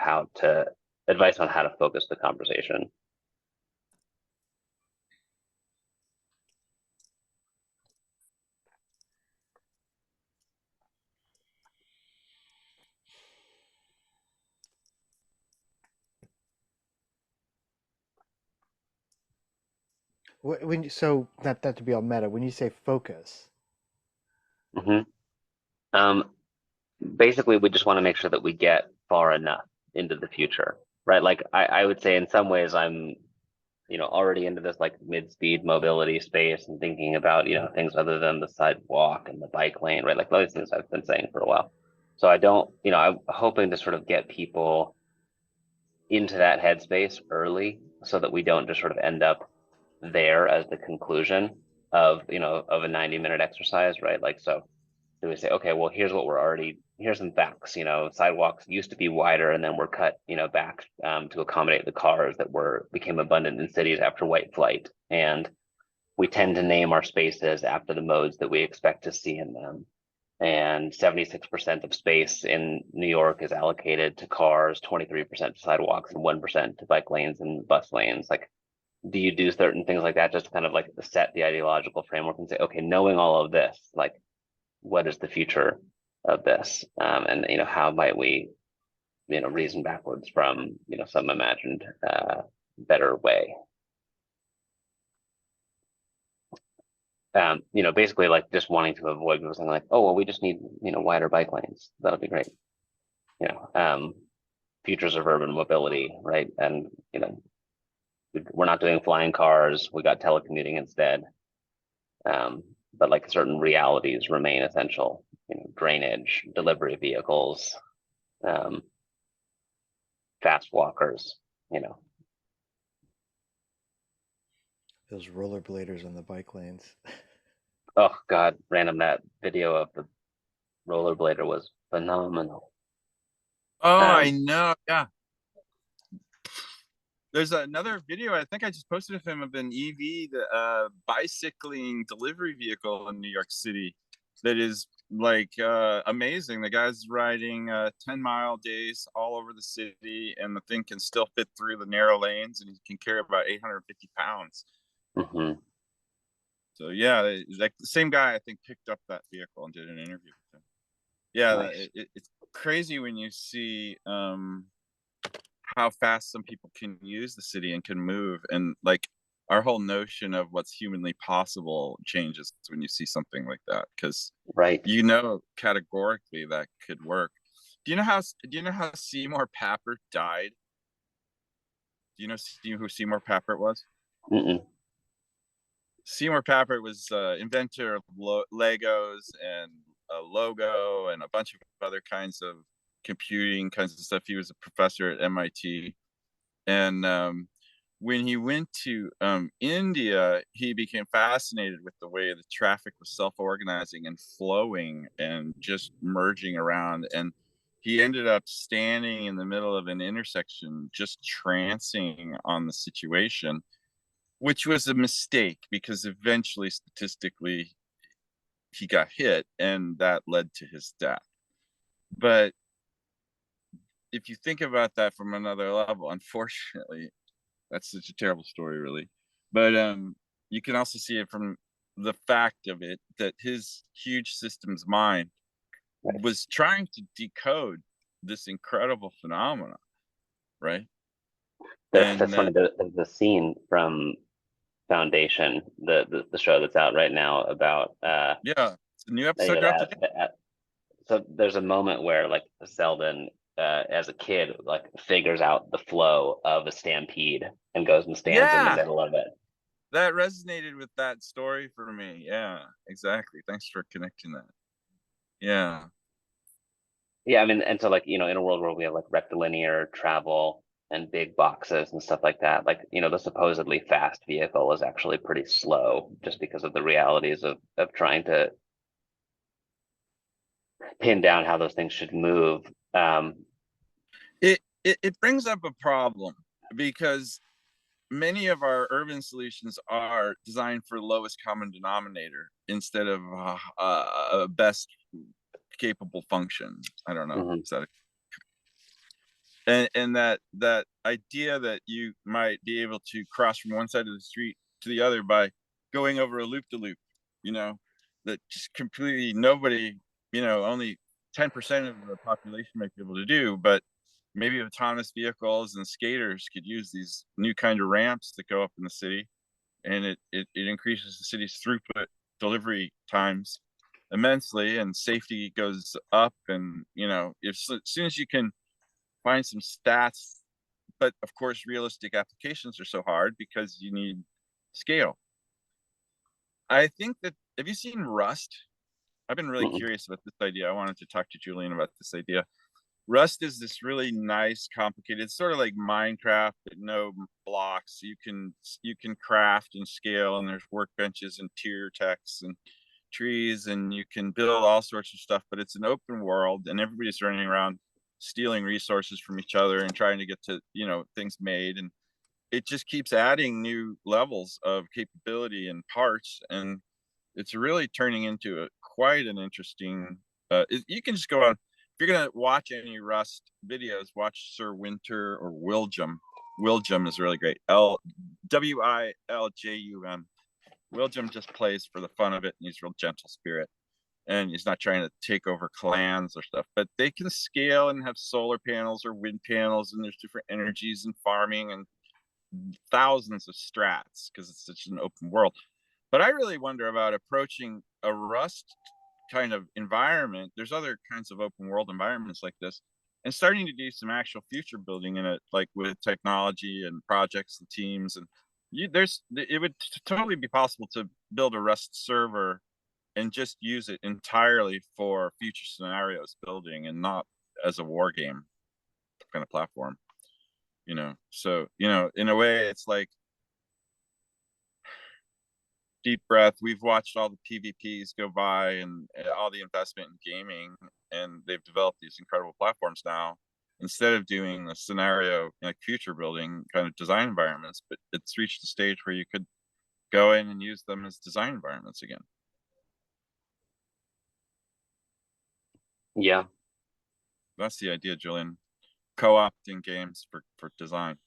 [SPEAKER 5] advice on how to focus the conversation.
[SPEAKER 6] So not to be all meta, when you say focus.
[SPEAKER 5] Basically, we just want to make sure that we get far enough into the future, right? Like, I would say in some ways I'm already into this like mid-speed mobility space and thinking about, things other than the sidewalk and the bike lane, right? Like all these things I've been saying for a while. So I don't, I'm hoping to sort of get people into that headspace early so that we don't just sort of end up there as the conclusion of, of a 90-minute exercise, right? Like, so do we say, okay, well, here's some facts, sidewalks used to be wider and then were cut, back to accommodate the cars that became abundant in cities after white flight. And we tend to name our spaces after the modes that we expect to see in them. And 76% of space in New York is allocated to cars, 23% to sidewalks, and 1% to bike lanes and bus lanes. Like, do you do certain things like that just to kind of like set the ideological framework and say, okay, knowing all of this, like, what is the future of this? And, how might we, reason backwards from, some imagined better way? Basically like just wanting to avoid people saying like, oh, well, we just need, wider bike lanes. That'll be great. Futures of urban mobility, right? And, we're not doing flying cars. We got telecommuting instead. But like certain realities remain essential, drainage, delivery vehicles, fast walkers,
[SPEAKER 6] Those rollerbladers on the bike lanes.
[SPEAKER 5] Oh God, random, that video of the rollerblader was phenomenal.
[SPEAKER 7] Oh, I know. Yeah. There's another video I think I just posted of him of an EV, the bicycling delivery vehicle in New York City that is like amazing. The guy's riding 10-mile days all over the city, and the thing can still fit through the narrow lanes, and he can carry about 850 pounds.
[SPEAKER 5] Mm-hmm.
[SPEAKER 7] So yeah, like the same guy I think picked up that vehicle and did an interview with him. Yeah,
[SPEAKER 5] Nice.
[SPEAKER 7] It's crazy when you see how fast some people can use the city and can move, and like our whole notion of what's humanly possible changes when you see something like that, because
[SPEAKER 5] right,
[SPEAKER 7] categorically that could work. Do you know how Seymour Papert died? Do you know who Seymour Papert was?
[SPEAKER 5] Mm-mm.
[SPEAKER 7] Seymour Papert was inventor of Legos and a logo and a bunch of other kinds of computing kinds of stuff. He was a professor at MIT, and when he went to India, he became fascinated with the way the traffic was self-organizing and flowing and just merging around, and he ended up standing in the middle of an intersection just trancing on the situation, which was a mistake because eventually statistically he got hit and that led to his death. But if you think about that from another level, unfortunately, that's such a terrible story, really. But you can also see it from the fact of it that his huge systems mind was trying to decode this incredible phenomena, right?
[SPEAKER 5] That's funny. The scene from Foundation, the show that's out right now about
[SPEAKER 7] yeah, it's a new episode dropped today.
[SPEAKER 5] So there's a moment where like Selden as a kid like figures out the flow of a stampede and goes and stands in the middle of it.
[SPEAKER 7] That resonated with that story for me. Yeah, exactly. Thanks for connecting that. Yeah,
[SPEAKER 5] I mean, and so like, in a world where we have like rectilinear travel and big boxes and stuff like that, like, the supposedly fast vehicle is actually pretty slow just because of the realities of trying to pin down how those things should move.
[SPEAKER 7] It brings up a problem because many of our urban solutions are designed for lowest common denominator instead of a best capable function. I don't know.
[SPEAKER 5] Mm-hmm.
[SPEAKER 7] Is that and that idea that you might be able to cross from one side of the street to the other by going over a loop-de-loop, that just completely nobody, only 10% of the population might be able to do, but maybe autonomous vehicles and skaters could use these new kind of ramps that go up in the city, and it increases the city's throughput delivery times immensely, and safety goes up. And as soon as you can find some stats but of course, realistic applications are so hard because you need scale. I think that, have you seen Rust? I've been really curious about this idea. I wanted to talk to Julian about this idea. Rust is this really nice, complicated, it's sort of like Minecraft, but no blocks. You can craft and scale, and there's workbenches and tier texts and trees, and you can build all sorts of stuff, but it's an open world, and everybody's running around stealing resources from each other and trying to get to, things made. And it just keeps adding new levels of capability and parts, and it's really turning into quite an interesting, you can just go on, if you're going to watch any Rust videos, watch Sir Winter or Wiljum. Wiljum is really great. Wiljum. Wiljum just plays for the fun of it, and he's real gentle spirit, and he's not trying to take over clans or stuff, but they can scale and have solar panels or wind panels, and there's different energies and farming and thousands of strats because it's such an open world. But I really wonder about approaching a Rust kind of environment. There's other kinds of open world environments like this, and starting to do some actual future building in it, like with technology and projects and teams. And it would totally be possible to build a Rust server and just use it entirely for future scenarios building, and not as a war game kind of platform. So in a way, it's like deep breath. We've watched all the PvPs go by and all the investment in gaming, and they've developed these incredible platforms now. Instead of doing the scenario like future building kind of design environments, but it's reached a stage where you could go in and use them as design environments again.
[SPEAKER 5] Yeah,
[SPEAKER 7] That's the idea, Julian. Co-opting games for design.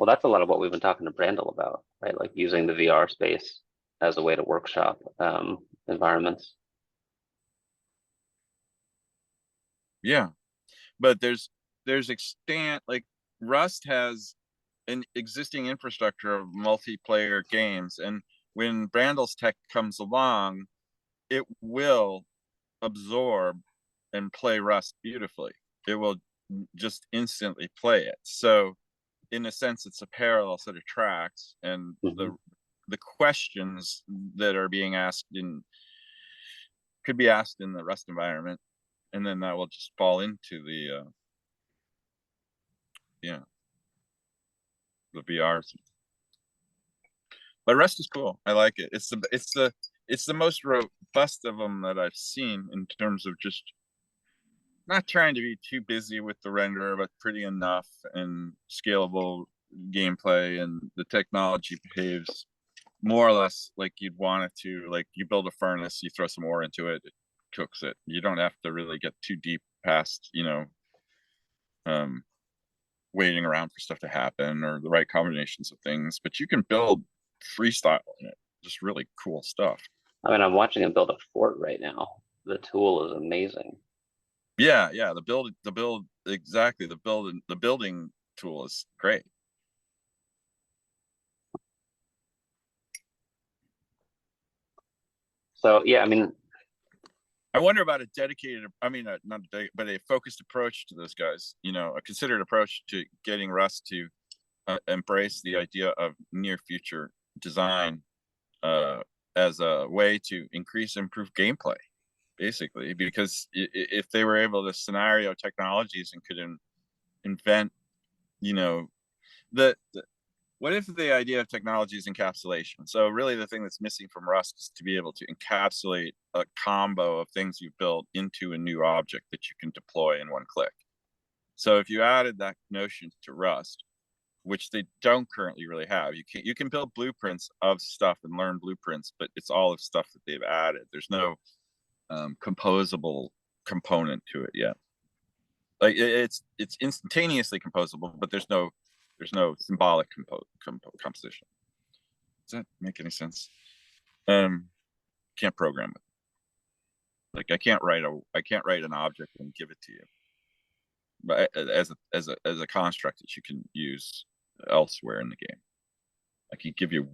[SPEAKER 5] well, that's a lot of what we've been talking to Brandel about, right? Like using the VR space as a way to workshop environments.
[SPEAKER 7] Yeah, but there's extent, like Rust has an existing infrastructure of multiplayer games, and when Brandel's tech comes along, it will absorb and play Rust beautifully. It will just instantly play it. So in a sense, it's a parallel set of tracks, and the questions that are being asked could be asked in the Rust environment, and then that will just fall into the VRs. But Rust is cool. I like it. It's the most robust of them that I've seen in terms of just not trying to be too busy with the renderer, but pretty enough and scalable gameplay, and the technology behaves more or less like you'd want it to. Like, you build a furnace, you throw some ore into it, it cooks it. You don't have to really get too deep past, waiting around for stuff to happen or the right combinations of things, but you can build freestyle in it. Just really cool stuff.
[SPEAKER 5] I mean, I'm watching him build a fort right now. The tool is amazing.
[SPEAKER 7] Yeah, the building tool is great.
[SPEAKER 5] So yeah, I mean,
[SPEAKER 7] I wonder about a dedicated, but a focused approach to those guys, a considered approach to getting Rust to embrace the idea of near future design as a way to improve gameplay, basically. Because if they were able to scenario technologies and could invent, what if the idea of technology is encapsulation? So really the thing that's missing from Rust is to be able to encapsulate a combo of things you've built into a new object that you can deploy in one click. So if you added that notion to Rust, which they don't currently really have, you can build blueprints of stuff and learn blueprints, but it's all of stuff that they've added. There's no composable component to it yet. Like it's instantaneously composable, but there's no symbolic composition. Does that make any sense? Can't program it. Like I can't write an object and give it to you, but as a construct that you can use elsewhere in the game. I could give you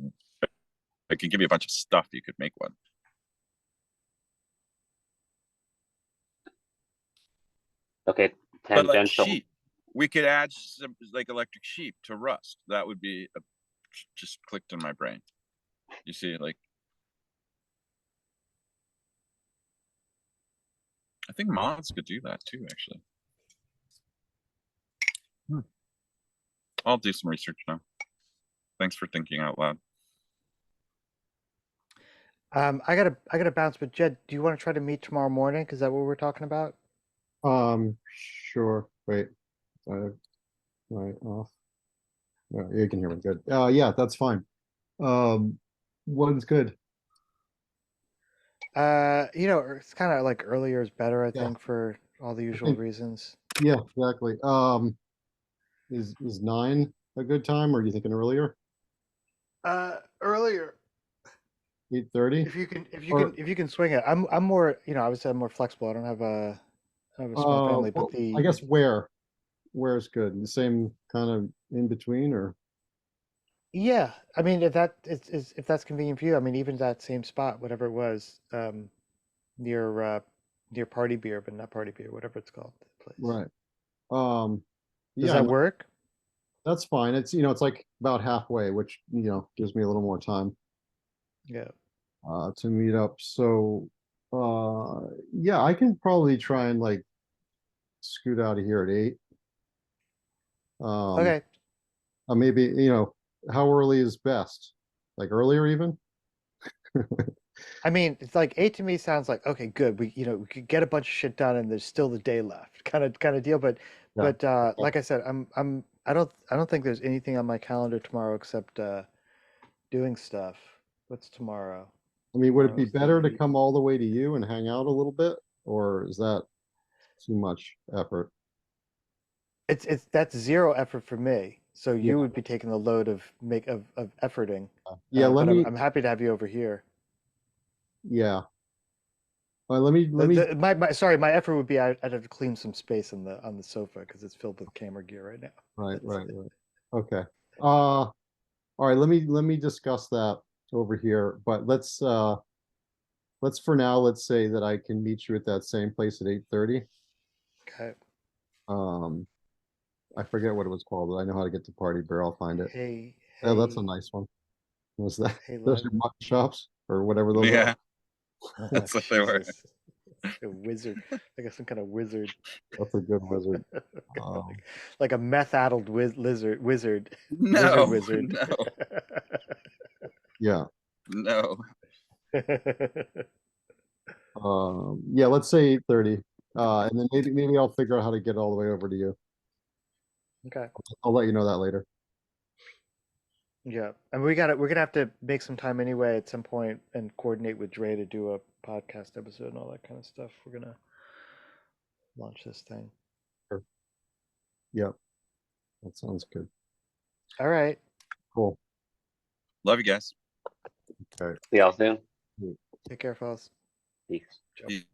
[SPEAKER 7] a bunch of stuff. You could make one.
[SPEAKER 5] okay,
[SPEAKER 7] But like
[SPEAKER 5] tangential.
[SPEAKER 7] sheep, we could add some like electric sheep to Rust. That would be just clicked in my brain. You see, like, I think mods could do that too, actually. I'll do some research now. Thanks for thinking out loud.
[SPEAKER 6] I gotta bounce, but Jed, do you want to try to meet tomorrow morning? Is that what we're talking about?
[SPEAKER 9] Sure. Wait. Right off. Yeah, you can hear me good. Yeah, that's fine. When's good?
[SPEAKER 6] You know, it's kind of like earlier is better, I
[SPEAKER 9] Yeah.
[SPEAKER 6] think, for all the usual reasons.
[SPEAKER 9] Yeah, exactly. Is 9 a good time, or are you thinking earlier?
[SPEAKER 6] Earlier,
[SPEAKER 9] 8:30?
[SPEAKER 6] if you can swing it. I'm more, you know, obviously I'm more flexible. I don't have a small family, but
[SPEAKER 9] I guess where's good? The same kind of in between, or?
[SPEAKER 6] yeah, I mean, if that's convenient for you, I mean, even that same spot, whatever it was, near Party Beer, but not Party Beer, whatever it's called, the place.
[SPEAKER 9] Right.
[SPEAKER 6] Does
[SPEAKER 9] Yeah,
[SPEAKER 6] that work?
[SPEAKER 9] that's fine. It's, you know, it's like about halfway, which, you know, gives me a little more time
[SPEAKER 6] Yeah.
[SPEAKER 9] to meet up. So yeah, I can probably try and like scoot out of here at 8.
[SPEAKER 6] Okay.
[SPEAKER 9] Maybe, you know, how early is best? Like earlier even?
[SPEAKER 6] I mean, it's like 8 to me sounds like, okay, good. We could get a bunch of shit done and there's still the day left, kind of deal. But
[SPEAKER 9] Yeah.
[SPEAKER 6] like I said, I don't think there's anything on my calendar tomorrow except doing stuff. What's tomorrow?
[SPEAKER 9] I mean, would it be
[SPEAKER 6] Tomorrow's the
[SPEAKER 9] better to
[SPEAKER 6] 8th.
[SPEAKER 9] come all the way to you and hang out a little bit, or is that too much effort?
[SPEAKER 6] That's zero effort for me. So
[SPEAKER 9] Yeah.
[SPEAKER 6] you would be taking the load of efforting.
[SPEAKER 9] Yeah, let
[SPEAKER 6] but
[SPEAKER 9] me.
[SPEAKER 6] I'm happy to have you over here.
[SPEAKER 9] Yeah. Let me.
[SPEAKER 6] My effort would be I'd have to clean some space on the sofa because it's filled with camera gear right now.
[SPEAKER 9] Right. Okay. All right. Let me discuss that over here. But let's for now, let's say that I can meet you at that same place at 8:30.
[SPEAKER 6] Okay.
[SPEAKER 9] I forget what it was called, but I know how to get to Party Bear. I'll find it.
[SPEAKER 6] Hey.
[SPEAKER 9] Oh, that's a nice one. Was that
[SPEAKER 6] Hey,
[SPEAKER 9] those are mutton chops or whatever those
[SPEAKER 7] Yeah,
[SPEAKER 6] Oh,
[SPEAKER 7] that's what they were.
[SPEAKER 6] Jesus. A wizard, like some kind of wizard,
[SPEAKER 9] are? That's a good wizard.
[SPEAKER 6] like a meth-addled wizard,
[SPEAKER 7] No,
[SPEAKER 6] wizard.
[SPEAKER 7] no,
[SPEAKER 9] Yeah.
[SPEAKER 7] no.
[SPEAKER 9] Yeah, let's say 8:30. And then maybe I'll figure out how to get all the way over to you.
[SPEAKER 6] Okay.
[SPEAKER 9] I'll let you know that later.
[SPEAKER 6] Yeah, and we're gonna have to make some time anyway at some point and coordinate with Dre to do a podcast episode and all that kind of stuff. We're gonna launch this thing.
[SPEAKER 9] Sure. Yep. That sounds good.
[SPEAKER 6] All right.
[SPEAKER 9] Cool.
[SPEAKER 7] Love you guys.
[SPEAKER 9] Okay.
[SPEAKER 5] See y'all soon.
[SPEAKER 6] Take care, fellas.
[SPEAKER 5] Peace.
[SPEAKER 7] Peace.